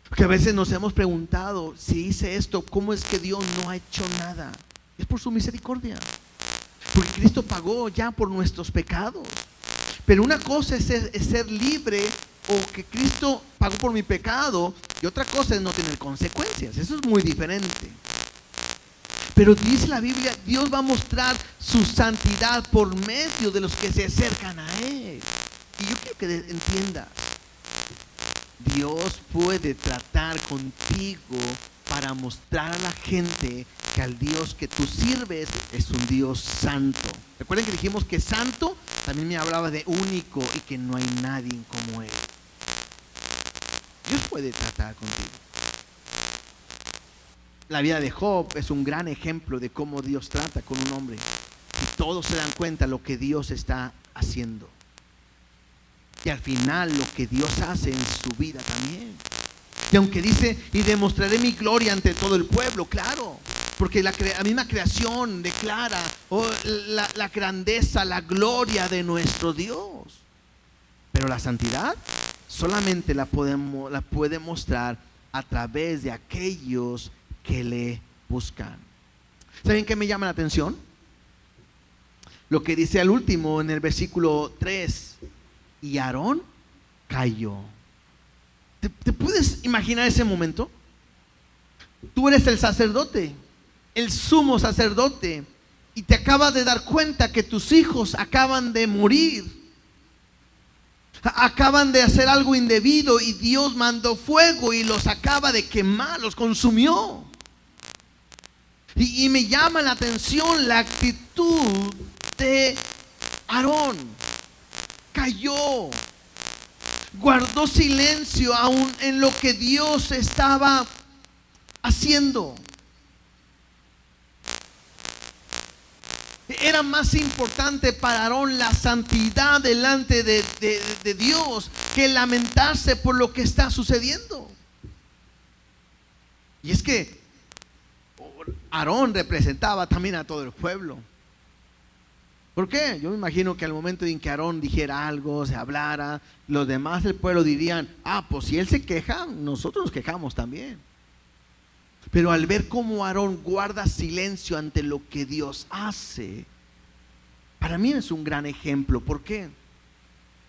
Porque a veces nos hemos preguntado, si hice esto, ¿cómo es que Dios no ha hecho nada? Es por su misericordia. Porque Cristo pagó ya por nuestros pecados. Pero una cosa es ser libre, o que Cristo pagó por mi pecado, y otra cosa es no tener consecuencias. Eso es muy diferente. Pero dice la Biblia, Dios va a mostrar su santidad por medio de los que se acercan a Él. Y yo quiero que entiendas, Dios puede tratar contigo para mostrar a la gente que al Dios que tú sirves es un Dios santo. Recuerden que dijimos que santo también me hablaba de único y que no hay nadie como Él. Dios puede tratar contigo. La vida de Job es un gran ejemplo de cómo Dios trata con un hombre. Y todos se dan cuenta de lo que Dios está haciendo. Y al final lo que Dios hace en su vida también. Y aunque dice, y demostraré mi gloria ante todo el pueblo, claro. Porque la misma creación declara la grandeza, la gloria de nuestro Dios. Pero la santidad solamente la puede mostrar a través de aquellos que le buscan. ¿Saben qué me llama la atención? Lo que dice al último en el versículo 3. Y Aarón cayó. ¿Te puedes imaginar ese momento? Tú eres el sacerdote, el sumo sacerdote, y te acabas de dar cuenta que tus hijos acaban de morir. Acaban de hacer algo indebido y Dios mandó fuego y los acaba de quemar, los consumió. Y me llama la atención la actitud de Aarón. Cayó, guardó silencio aún en lo que Dios estaba haciendo. Era más importante para Aarón la santidad delante de Dios que lamentarse por lo que está sucediendo. Y es que Aarón representaba también a todo el pueblo. ¿Por qué? Yo me imagino que al momento en que Aarón dijera algo, se hablara, los demás del pueblo dirían, pues si él se queja, nosotros nos quejamos también. Pero al ver cómo Aarón guarda silencio ante lo que Dios hace, para mí es un gran ejemplo. ¿Por qué?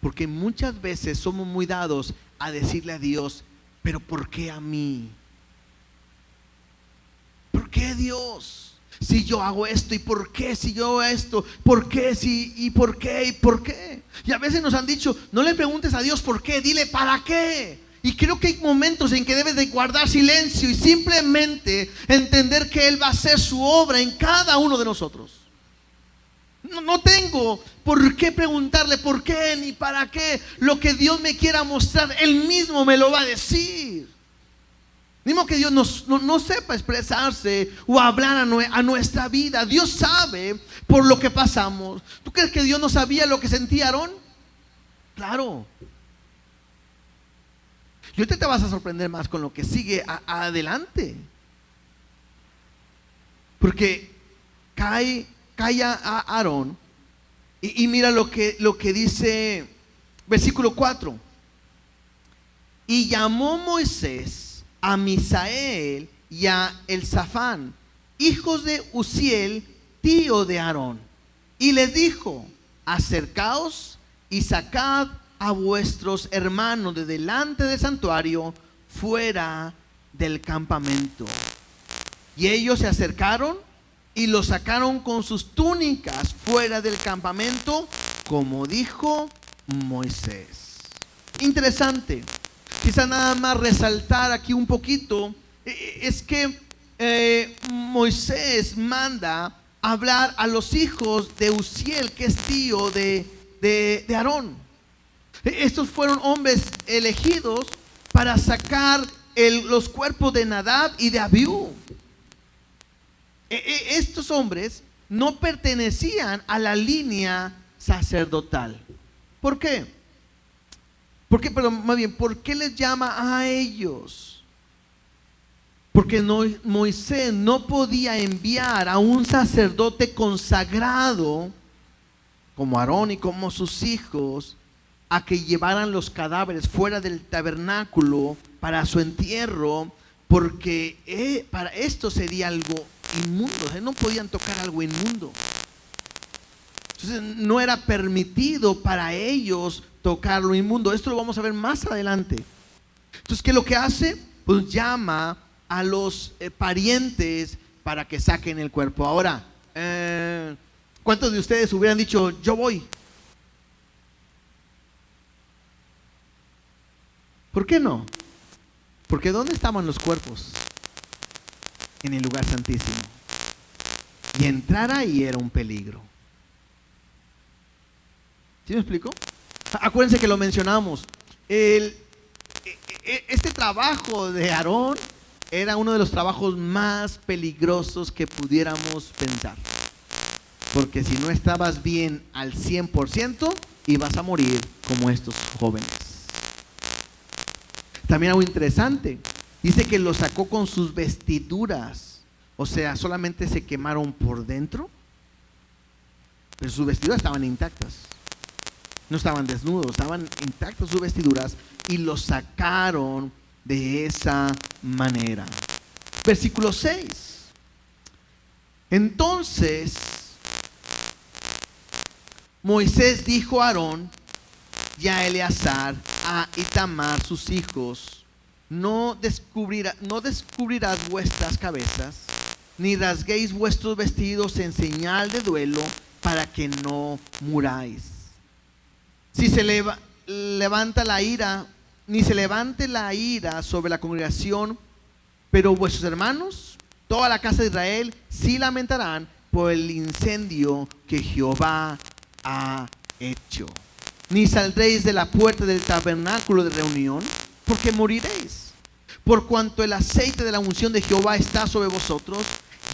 Porque muchas veces somos muy dados a decirle a Dios, pero ¿por qué a mí? ¿Por qué Dios? Si yo hago esto, ¿y por qué si yo hago esto? ¿Por qué si? ¿Y por qué? ¿Y por qué? Y a veces nos han dicho, no le preguntes a Dios por qué, dile para qué. Y creo que hay momentos en que debes de guardar silencio y simplemente entender que Él va a hacer su obra en cada uno de nosotros. No tengo por qué preguntarle por qué ni para qué. Lo que Dios me quiera mostrar, Él mismo me lo va a decir. Mismo que Dios no sepa expresarse o hablar a nuestra vida. Dios sabe por lo que pasamos. ¿Tú crees que Dios no sabía lo que sentía Aarón? Claro. Y ahorita te vas a sorprender más con lo que sigue adelante. Porque cae a Aarón y mira lo que dice versículo 4. Y llamó Moisés a Misael y a Elzafán, hijos de Uziel, tío de Aarón, y les dijo, acercaos y sacad a vuestros hermanos de delante del santuario fuera del campamento. Y ellos se acercaron y los sacaron con sus túnicas fuera del campamento, como dijo Moisés. Interesante. Quizá nada más resaltar aquí un poquito es que Moisés manda hablar a los hijos de Uziel, que es tío de Aarón. Estos fueron hombres elegidos para sacar los cuerpos de Nadab y de Abiú. Estos hombres no pertenecían a la línea sacerdotal. ¿Por qué? ¿Por qué les llama a ellos? Porque Moisés no podía enviar a un sacerdote consagrado como Aarón y como sus hijos a que llevaran los cadáveres fuera del tabernáculo para su entierro, porque para esto sería algo inmundo. No podían tocar algo inmundo. Entonces no era permitido para ellos tocar lo inmundo. Esto lo vamos a ver más adelante. Entonces, ¿qué es lo que hace? Pues llama a los parientes para que saquen el cuerpo. Ahora, ¿cuántos de ustedes hubieran dicho, yo voy? ¿Por qué no? Porque ¿dónde estaban los cuerpos? En el lugar santísimo. Y entrar ahí era un peligro. ¿Sí me explico? Acuérdense que lo mencionamos. Este trabajo de Aarón era uno de los trabajos más peligrosos que pudiéramos pensar. Porque si no estabas bien al 100%, ibas a morir como estos jóvenes. También algo interesante, dice que lo sacó con sus vestiduras. O sea, solamente se quemaron por dentro, pero sus vestiduras estaban intactas. No estaban desnudos, estaban intactas sus vestiduras, y lo sacaron de esa manera. Versículo 6. Entonces Moisés dijo a Aarón y a Eleazar, a Itamar sus hijos: no descubrirás vuestras cabezas, ni rasguéis vuestros vestidos en señal de duelo, para que no muráis. Si se levanta la ira, ni se levante la ira sobre la congregación, pero vuestros hermanos, toda la casa de Israel, sí lamentarán por el incendio que Jehová ha hecho. Ni saldréis de la puerta del tabernáculo de reunión, porque moriréis. Por cuanto el aceite de la unción de Jehová está sobre vosotros.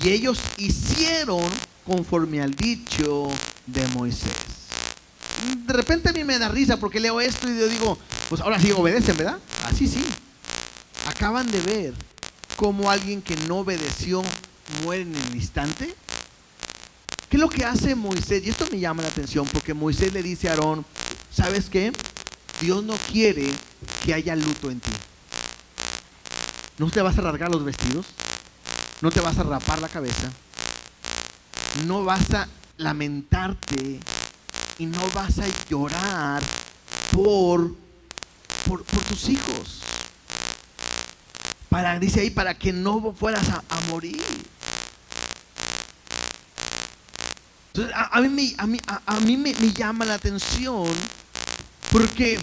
Y ellos hicieron conforme al dicho de Moisés. De repente a mí me da risa porque leo esto y yo digo, pues ahora sí obedecen, ¿verdad? Así sí. Acaban de ver cómo alguien que no obedeció muere en el instante. ¿Qué es lo que hace Moisés? Y esto me llama la atención porque Moisés le dice a Aarón: ¿sabes qué? Dios no quiere que haya luto en ti. No te vas a rasgar los vestidos, no te vas a rapar la cabeza, no vas a lamentarte y no vas a llorar por tus hijos. Dice ahí, para que no fueras a morir. Entonces, a mí me llama la atención porque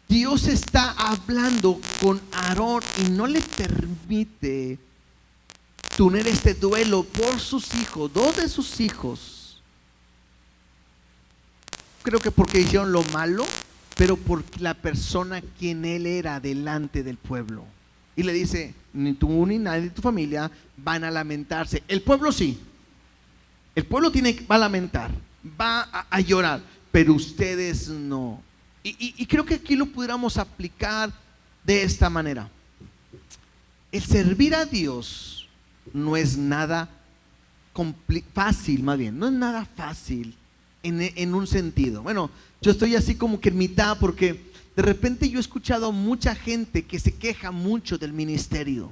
Dios está hablando con Aarón y no le permite tener este duelo por sus hijos, dos de sus hijos. Creo que porque hicieron lo malo, pero por la persona quien él era delante del pueblo. Y le dice: ni tú ni nadie de tu familia van a lamentarse. El pueblo sí. El pueblo va a lamentar, va a llorar, pero ustedes no. Y creo que aquí lo pudiéramos aplicar de esta manera. El servir a Dios no es nada fácil, más bien, no es nada fácil en un sentido. Bueno, yo estoy así como que en mitad, porque de repente yo he escuchado a mucha gente que se queja mucho del ministerio.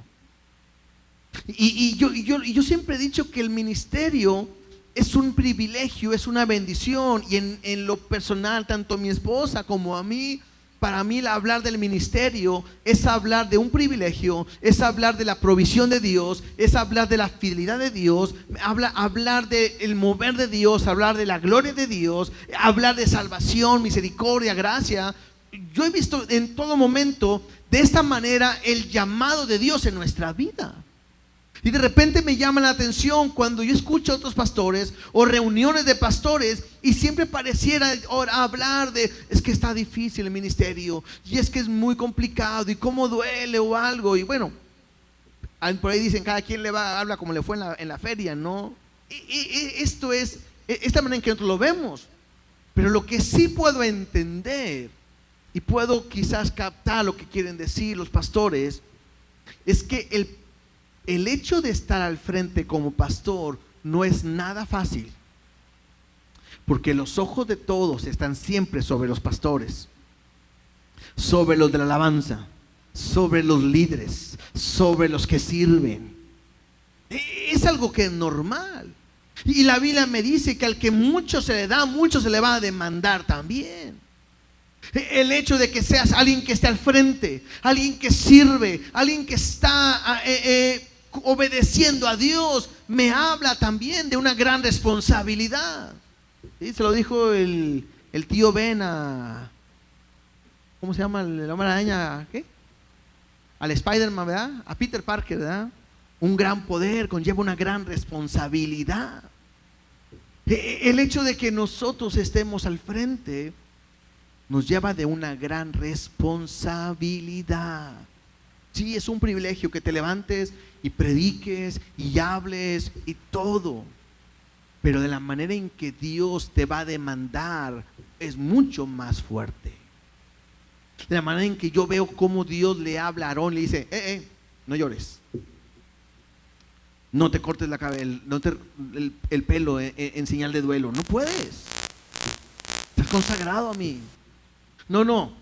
Y yo siempre he dicho que el ministerio es un privilegio, es una bendición. Y en lo personal, tanto a mi esposa como a mí, para mí hablar del ministerio es hablar de un privilegio, es hablar de la provisión de Dios, es hablar de la fidelidad de Dios, hablar del mover de Dios, hablar de la gloria de Dios, hablar de salvación, misericordia, gracia. yo he visto en todo momento de esta manera el llamado de Dios en nuestra vida. Y de repente me llama la atención cuando yo escucho a otros pastores o reuniones de pastores y siempre pareciera hablar de es que está difícil el ministerio y es que es muy complicado y cómo duele o algo. Y bueno, por ahí dicen cada quien habla como le fue en la feria, ¿no? Esto es esta manera en que nosotros lo vemos. Pero lo que sí puedo entender y puedo quizás captar lo que quieren decir los pastores es que el hecho de estar al frente como pastor no es nada fácil, porque los ojos de todos están siempre sobre los pastores, sobre los de la alabanza, sobre los líderes, sobre los que sirven. Es algo que es normal. Y la Biblia me dice que al que mucho se le da, mucho se le va a demandar también. El hecho de que seas alguien que esté al frente, alguien que sirve, alguien que está obedeciendo a Dios, me habla también de una gran responsabilidad. ¿Sí? Se lo dijo el tío Ben a, ¿cómo se llama? El hombre araña, ¿qué? Al Spider-Man, ¿verdad? A Peter Parker, ¿verdad? Un gran poder conlleva una gran responsabilidad. El hecho de que nosotros estemos al frente nos lleva de una gran responsabilidad. Sí, es un privilegio que te levantes y prediques y hables y todo, pero de la manera en que Dios te va a demandar es mucho más fuerte. De la manera en que yo veo cómo Dios le habla a Aarón, le dice, no llores, no te cortes la cabeza, el pelo en señal de duelo, no puedes, estás consagrado a mí. No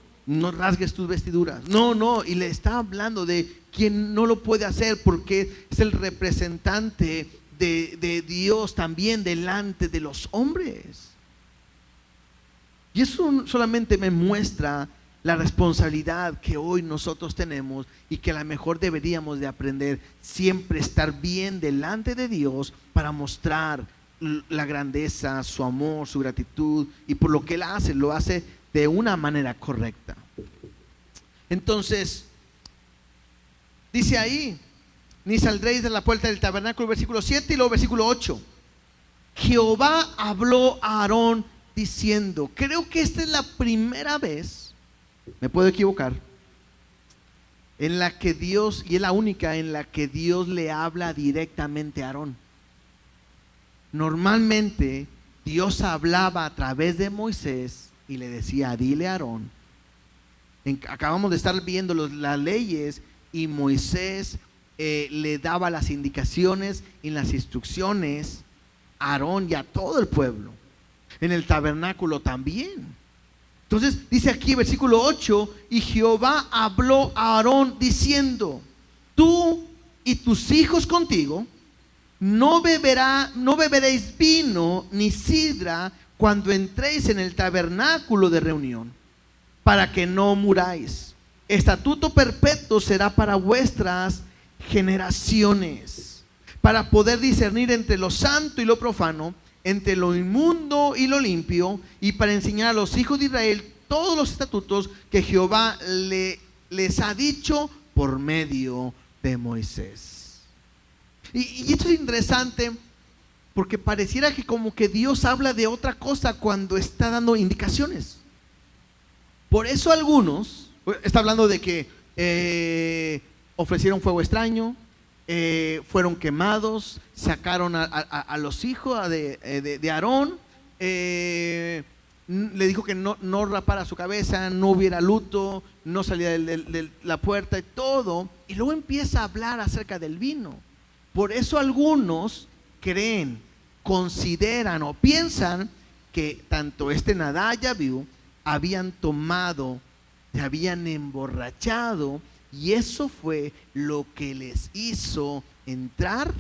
rasgues tus vestiduras. No, y le está hablando de quien no lo puede hacer porque es el representante de Dios también delante de los hombres. Y eso solamente me muestra la responsabilidad que hoy nosotros tenemos y que a lo mejor deberíamos de aprender siempre estar bien delante de Dios para mostrar la grandeza, su amor, su gratitud, y por lo que Él hace, lo hace de una manera correcta. Entonces dice ahí, ni saldréis de la puerta del tabernáculo, versículo 7, y luego versículo 8. Jehová habló a Aarón diciendo, creo que esta es la primera vez, me puedo equivocar, en la que Dios, y es la única en la que Dios le habla directamente a Aarón. Normalmente Dios hablaba a través de Moisés y le decía, dile a Aarón. Acabamos de estar viendo las leyes y Moisés le daba las indicaciones y las instrucciones a Aarón y a todo el pueblo. En el tabernáculo también. Entonces dice aquí versículo 8, y Jehová habló a Aarón diciendo, tú y tus hijos contigo no beberéis vino ni sidra cuando entréis en el tabernáculo de reunión, para que no muráis. Estatuto perpetuo será para vuestras generaciones, para poder discernir entre lo santo y lo profano, entre lo inmundo y lo limpio, y para enseñar a los hijos de Israel todos los estatutos que Jehová les ha dicho por medio de Moisés. Y esto es interesante porque pareciera que como que Dios habla de otra cosa cuando está dando indicaciones. Por eso algunos, está hablando de que ofrecieron fuego extraño, fueron quemados, sacaron a los hijos de Aarón, le dijo que no rapara su cabeza, no hubiera luto, no salía de la puerta y todo, y luego empieza a hablar acerca del vino. Por eso algunos creen, consideran o piensan que tanto Nadab y Abiú habían tomado, se habían emborrachado, y eso fue lo que les hizo entrar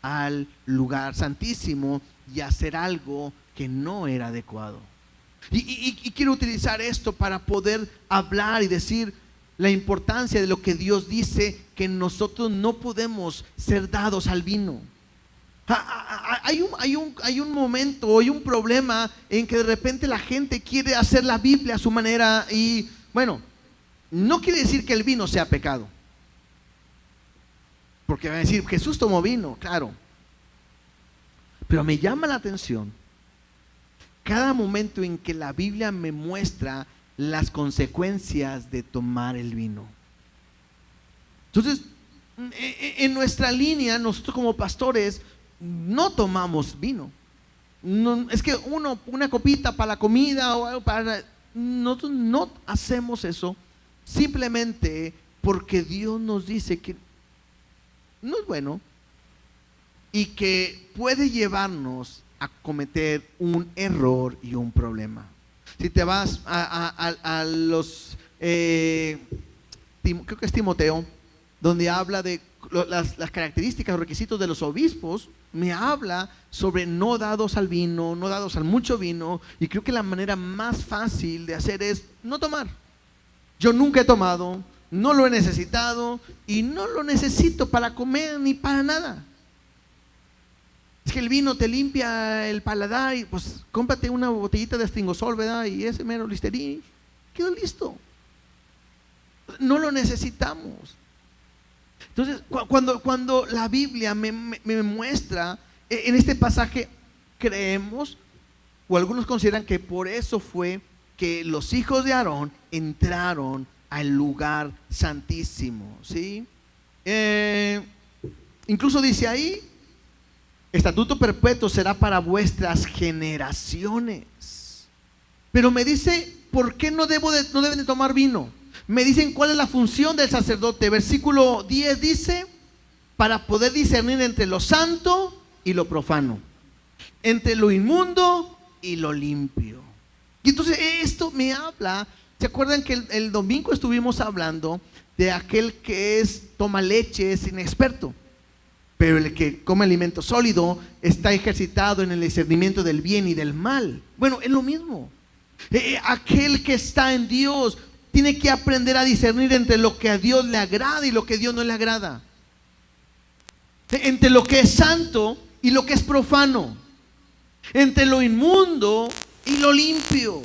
al lugar santísimo y hacer algo que no era adecuado. Y quiero utilizar esto para poder hablar y decir la importancia de lo que Dios dice, que nosotros no podemos ser dados al vino. Hay un momento, hay un problema en que de repente la gente quiere hacer la Biblia a su manera y Bueno, no quiere decir que el vino sea pecado. Porque van a decir, Jesús tomó vino, claro. Pero me llama la atención cada momento en que la Biblia me muestra las consecuencias de tomar el vino. Entonces, en nuestra línea, nosotros como pastores no tomamos vino. No, es que una copita para la comida o algo para... Nosotros no hacemos eso simplemente porque Dios nos dice que no es bueno y que puede llevarnos a cometer un error y un problema. Si te vas a los creo que es Timoteo, donde habla de las características, los requisitos de los obispos, me habla sobre no dados al vino, no dados al mucho vino, y creo que la manera más fácil de hacer es no tomar. Yo nunca he tomado, no lo he necesitado y no lo necesito para comer ni para nada. Es que el vino te limpia el paladar y pues cómprate una botellita de Stingosol, ¿verdad? Y ese mero Listerine, quedó listo. No lo necesitamos. Entonces, cuando la Biblia me muestra en este pasaje, creemos, o algunos consideran que por eso fue que los hijos de Aarón entraron al lugar santísimo, ¿sí? Incluso dice ahí, estatuto perpetuo será para vuestras generaciones. Pero me dice, ¿por qué no deben de tomar vino? Me dicen cuál es la función del sacerdote. Versículo 10 dice, para poder discernir entre lo santo y lo profano, entre lo inmundo y lo limpio. Y entonces esto me habla, ¿se acuerdan que el domingo estuvimos hablando de aquel que toma leche, es inexperto? Pero el que come alimento sólido está ejercitado en el discernimiento del bien y del mal. Bueno, es lo mismo. Aquel que está en Dios tiene que aprender a discernir entre lo que a Dios le agrada y lo que a Dios no le agrada. Entre lo que es santo y lo que es profano. Entre lo inmundo y lo limpio.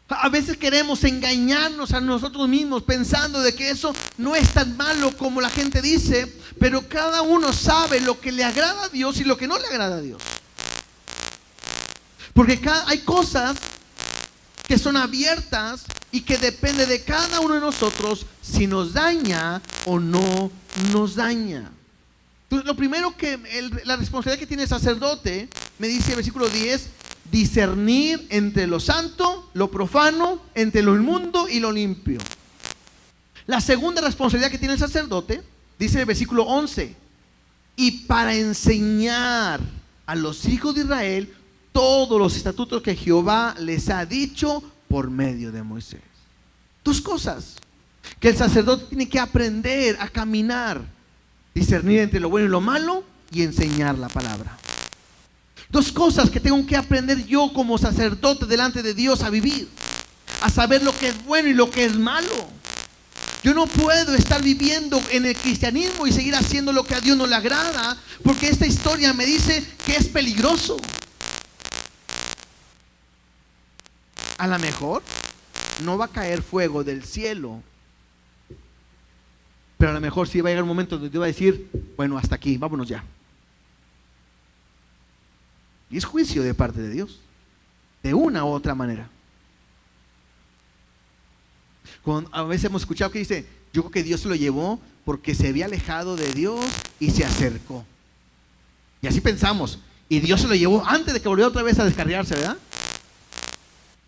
A veces queremos engañarnos a nosotros mismos pensando de que eso no es tan malo como la gente dice, pero cada uno sabe lo que le agrada a Dios y lo que no le agrada a Dios. Porque hay cosas que son abiertas y que depende de cada uno de nosotros si nos daña o no nos daña. Entonces, lo primero que la responsabilidad que tiene el sacerdote, me dice el versículo 10, discernir entre lo santo, lo profano, entre lo inmundo y lo limpio. La segunda responsabilidad que tiene el sacerdote, dice el versículo 11, y para enseñar a los hijos de Israel todos los estatutos que Jehová les ha dicho por medio de Moisés. Dos cosas que el sacerdote tiene que aprender a caminar: discernir entre lo bueno y lo malo y enseñar la palabra. Dos cosas que tengo que aprender yo como sacerdote delante de Dios a vivir: a saber lo que es bueno y lo que es malo. Yo no puedo estar viviendo en el cristianismo y seguir haciendo lo que a Dios no le agrada, porque esta historia me dice que es peligroso. A lo mejor no va a caer fuego del cielo, pero a lo mejor sí va a llegar un momento donde Dios va a decir, bueno, hasta aquí, vámonos ya. Y es juicio de parte de Dios, de una u otra manera. A veces hemos escuchado que dice, yo creo que Dios se lo llevó porque se había alejado de Dios y se acercó. Y así pensamos, y Dios se lo llevó antes de que volviera otra vez a descarriarse, ¿verdad?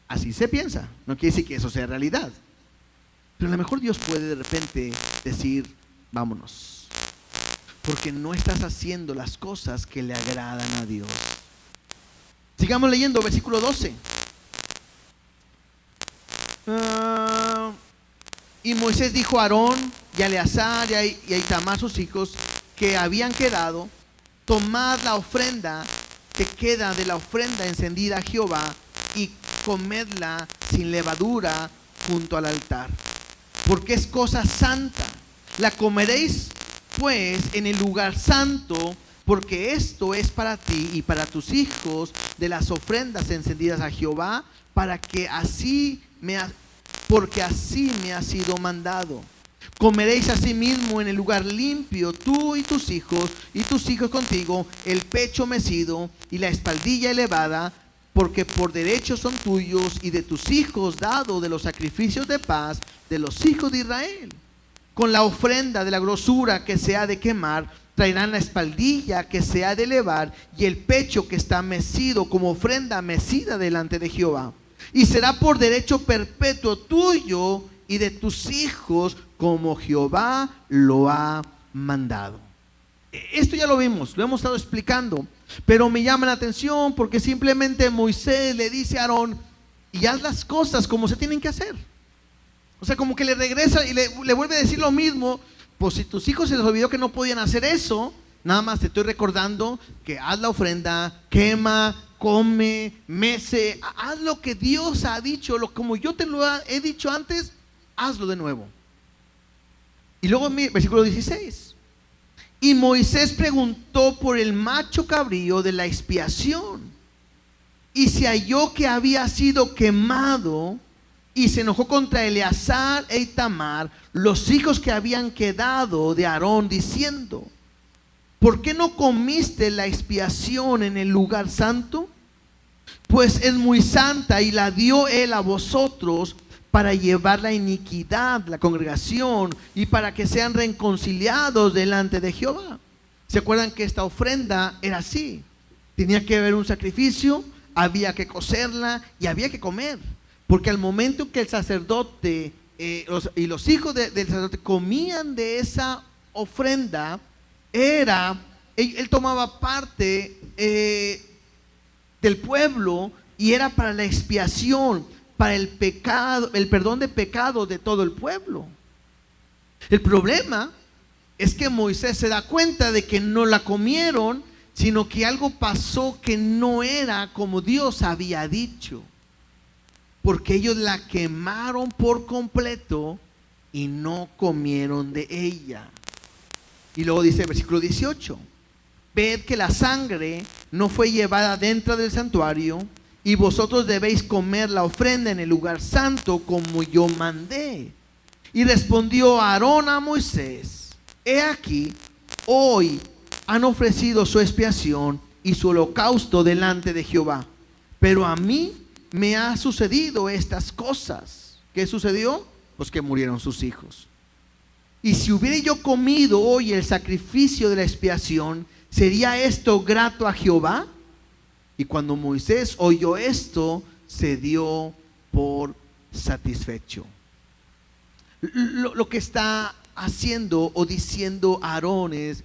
Así se piensa, no quiere decir que eso sea realidad. Pero a lo mejor Dios puede de repente decir, vámonos, porque no estás haciendo las cosas que le agradan a Dios. Sigamos leyendo, versículo 12. Y Moisés dijo a Aarón y a Eleazar y a Itamar sus hijos que habían quedado, tomad la ofrenda que queda de la ofrenda encendida a Jehová y comedla sin levadura junto al altar, porque es cosa santa. La comeréis pues en el lugar santo, porque esto es para ti y para tus hijos de las ofrendas encendidas a Jehová, para que así porque así me ha sido mandado. Comeréis asimismo en el lugar limpio, tú y tus hijos contigo, el pecho mecido y la espaldilla elevada, porque por derecho son tuyos y de tus hijos dado de los sacrificios de paz de los hijos de Israel. Con la ofrenda de la grosura que se ha de quemar, traerán la espaldilla que se ha de elevar y el pecho que está mecido como ofrenda mecida delante de Jehová. Y será por derecho perpetuo tuyo y de tus hijos, como Jehová lo ha mandado. Esto ya lo vimos, lo hemos estado explicando, pero me llama la atención porque simplemente Moisés le dice a Aarón: y haz las cosas como se tienen que hacer. O sea, como que le regresa y le vuelve a decir lo mismo. Pues si tus hijos se les olvidó que no podían hacer eso, nada más te estoy recordando que haz la ofrenda, quema, come, mece, haz lo que Dios ha dicho, como yo te lo he dicho antes, hazlo de nuevo. Y luego versículo 16. Y Moisés preguntó por el macho cabrío de la expiación, y se halló que había sido quemado, y se enojó contra Eleazar e Itamar, los hijos que habían quedado de Aarón, diciendo: ¿por qué no comiste la expiación en el lugar santo? Pues es muy santa, y la dio él a vosotros para llevar la iniquidad de la congregación y para que sean reconciliados delante de Jehová. ¿Se acuerdan que esta ofrenda era así? Tenía que haber un sacrificio, había que cocerla y había que comer, porque al momento que el sacerdote y los hijos del sacerdote comían de esa ofrenda, él tomaba parte del pueblo, y era para la expiación, para el pecado, el perdón de pecado de todo el pueblo. El problema es que Moisés se da cuenta de que no la comieron, sino que algo pasó que no era como Dios había dicho, porque ellos la quemaron por completo y no comieron de ella. Y luego dice el versículo 18: ved que la sangre no fue llevada dentro del santuario, y vosotros debéis comer la ofrenda en el lugar santo como yo mandé. Y respondió Aarón a Moisés: he aquí, hoy han ofrecido su expiación y su holocausto delante de Jehová, pero a mí me ha sucedido estas cosas. ¿Qué sucedió? Pues que murieron sus hijos. Y si hubiera yo comido hoy el sacrificio de la expiación, ¿sería esto grato a Jehová? Y cuando Moisés oyó esto, se dio por satisfecho. Lo que está haciendo o diciendo Aarón es: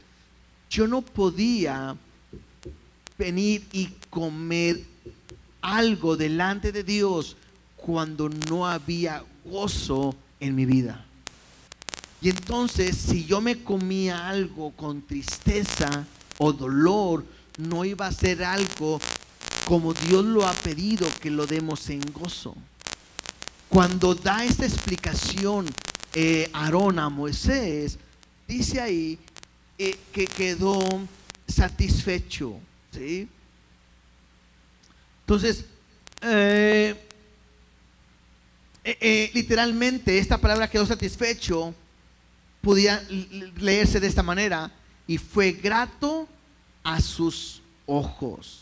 yo no podía venir y comer algo delante de Dios cuando no había gozo en mi vida. Y entonces, si yo me comía algo con tristeza o dolor, no iba a ser algo como Dios lo ha pedido que lo demos en gozo. Cuando da esta explicación Aarón a Moisés, dice ahí que quedó satisfecho, ¿sí? Entonces, literalmente esta palabra quedó satisfecho podía leerse de esta manera: y fue grato a sus ojos.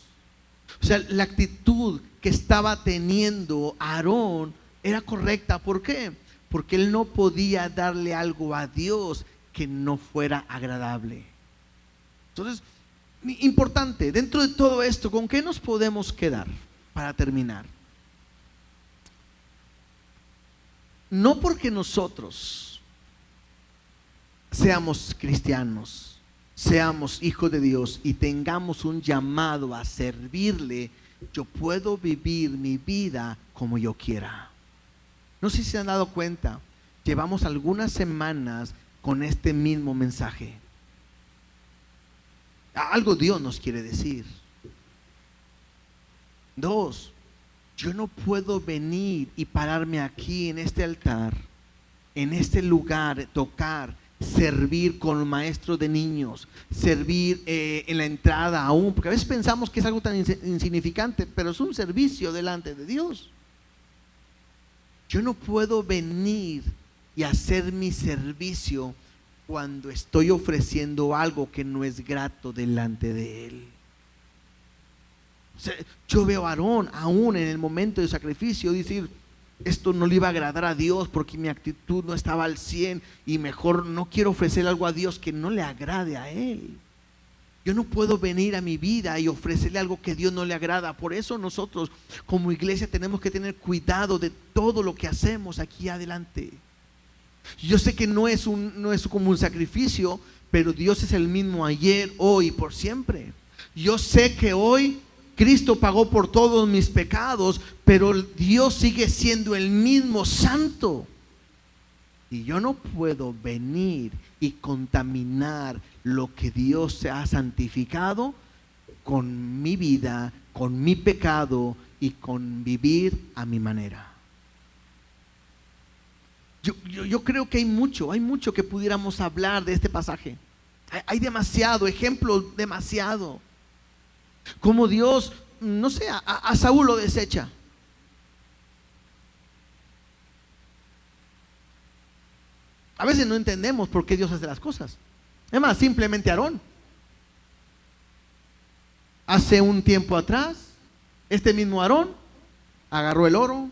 O sea, la actitud que estaba teniendo Aarón era correcta. ¿Por qué? Porque él no podía darle algo a Dios que no fuera agradable. Entonces, importante, dentro de todo esto, ¿con qué nos podemos quedar para terminar? No porque nosotros seamos cristianos, seamos hijos de Dios y tengamos un llamado a servirle, yo puedo vivir mi vida como yo quiera. No sé si se han dado cuenta, llevamos algunas semanas con este mismo mensaje. Algo Dios nos quiere decir. 2, yo no puedo venir y pararme aquí en este altar, en este lugar, tocar, servir con maestros de niños, servir en la entrada aún, porque a veces pensamos que es algo tan insignificante, pero es un servicio delante de Dios. Yo no puedo venir y hacer mi servicio cuando estoy ofreciendo algo que no es grato delante de Él. O sea, yo veo a Aarón aún en el momento de sacrificio decir, esto no le iba a agradar a Dios porque mi actitud no estaba al 100 y mejor no quiero ofrecer algo a Dios que no le agrade a Él. Yo no puedo venir a mi vida y ofrecerle algo que a Dios no le agrada. Por eso nosotros como iglesia tenemos que tener cuidado de todo lo que hacemos aquí adelante. Yo sé que no es como un sacrificio, pero Dios es el mismo ayer, hoy y por siempre. Yo sé que hoy Cristo pagó por todos mis pecados, pero Dios sigue siendo el mismo santo. Y yo no puedo venir y contaminar lo que Dios se ha santificado con mi vida, con mi pecado y con vivir a mi manera. Yo creo que hay mucho que pudiéramos hablar de este pasaje. Hay demasiado, ejemplos demasiado. Como Dios, no sé, a Saúl lo desecha. A veces no entendemos por qué Dios hace las cosas. Es más, simplemente Aarón. Hace un tiempo atrás, este mismo Aarón agarró el oro,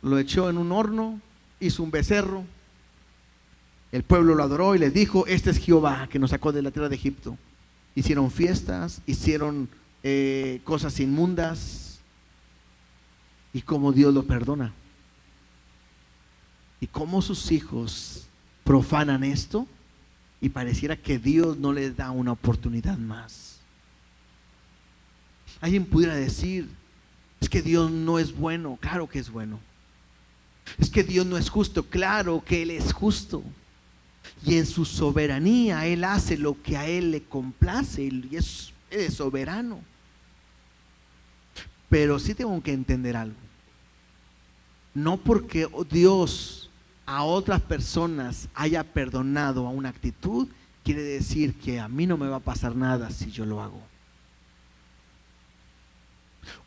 lo echó en un horno, hizo un becerro. El pueblo lo adoró y les dijo, este es Jehová que nos sacó de la tierra de Egipto. Hicieron fiestas, hicieron cosas inmundas. Y cómo Dios lo perdona. Y cómo sus hijos profanan esto y pareciera que Dios no les da una oportunidad más. Alguien pudiera decir, es que Dios no es bueno. Claro que es bueno. Es que Dios no es justo. Claro que Él es justo. Y en su soberanía Él hace lo que a Él le complace. Él es soberano. Pero sí tengo que entender algo. No porque Dios a otras personas haya perdonado a una actitud, quiere decir que a mí no me va a pasar nada si yo lo hago.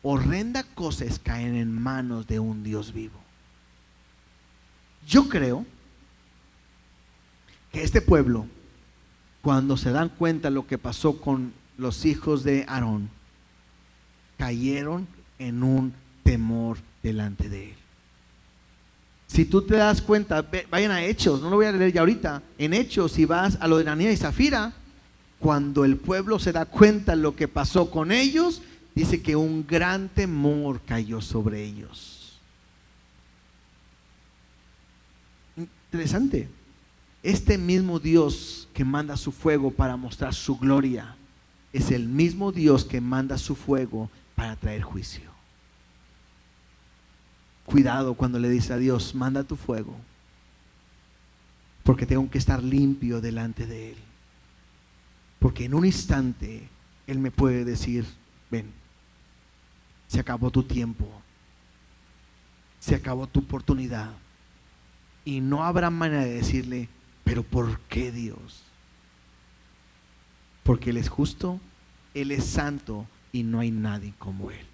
Horrenda cosa es caer en manos de un Dios vivo. Yo creo que este pueblo, cuando se dan cuenta lo que pasó con los hijos de Aarón, cayeron en un temor delante de Él. Si tú te das cuenta, vayan a Hechos, no lo voy a leer ya ahorita. En Hechos, si vas a lo de Ananías y Zafira, cuando el pueblo se da cuenta lo que pasó con ellos, dice que un gran temor cayó sobre ellos. Interesante. Este mismo Dios que manda su fuego para mostrar su gloria, es el mismo Dios que manda su fuego para traer juicio. Cuidado cuando le dice a Dios, manda tu fuego, porque tengo que estar limpio delante de Él. Porque en un instante Él me puede decir, ven, se acabó tu tiempo, se acabó tu oportunidad. Y no habrá manera de decirle, pero ¿por qué, Dios? Porque Él es justo, Él es santo y no hay nadie como Él.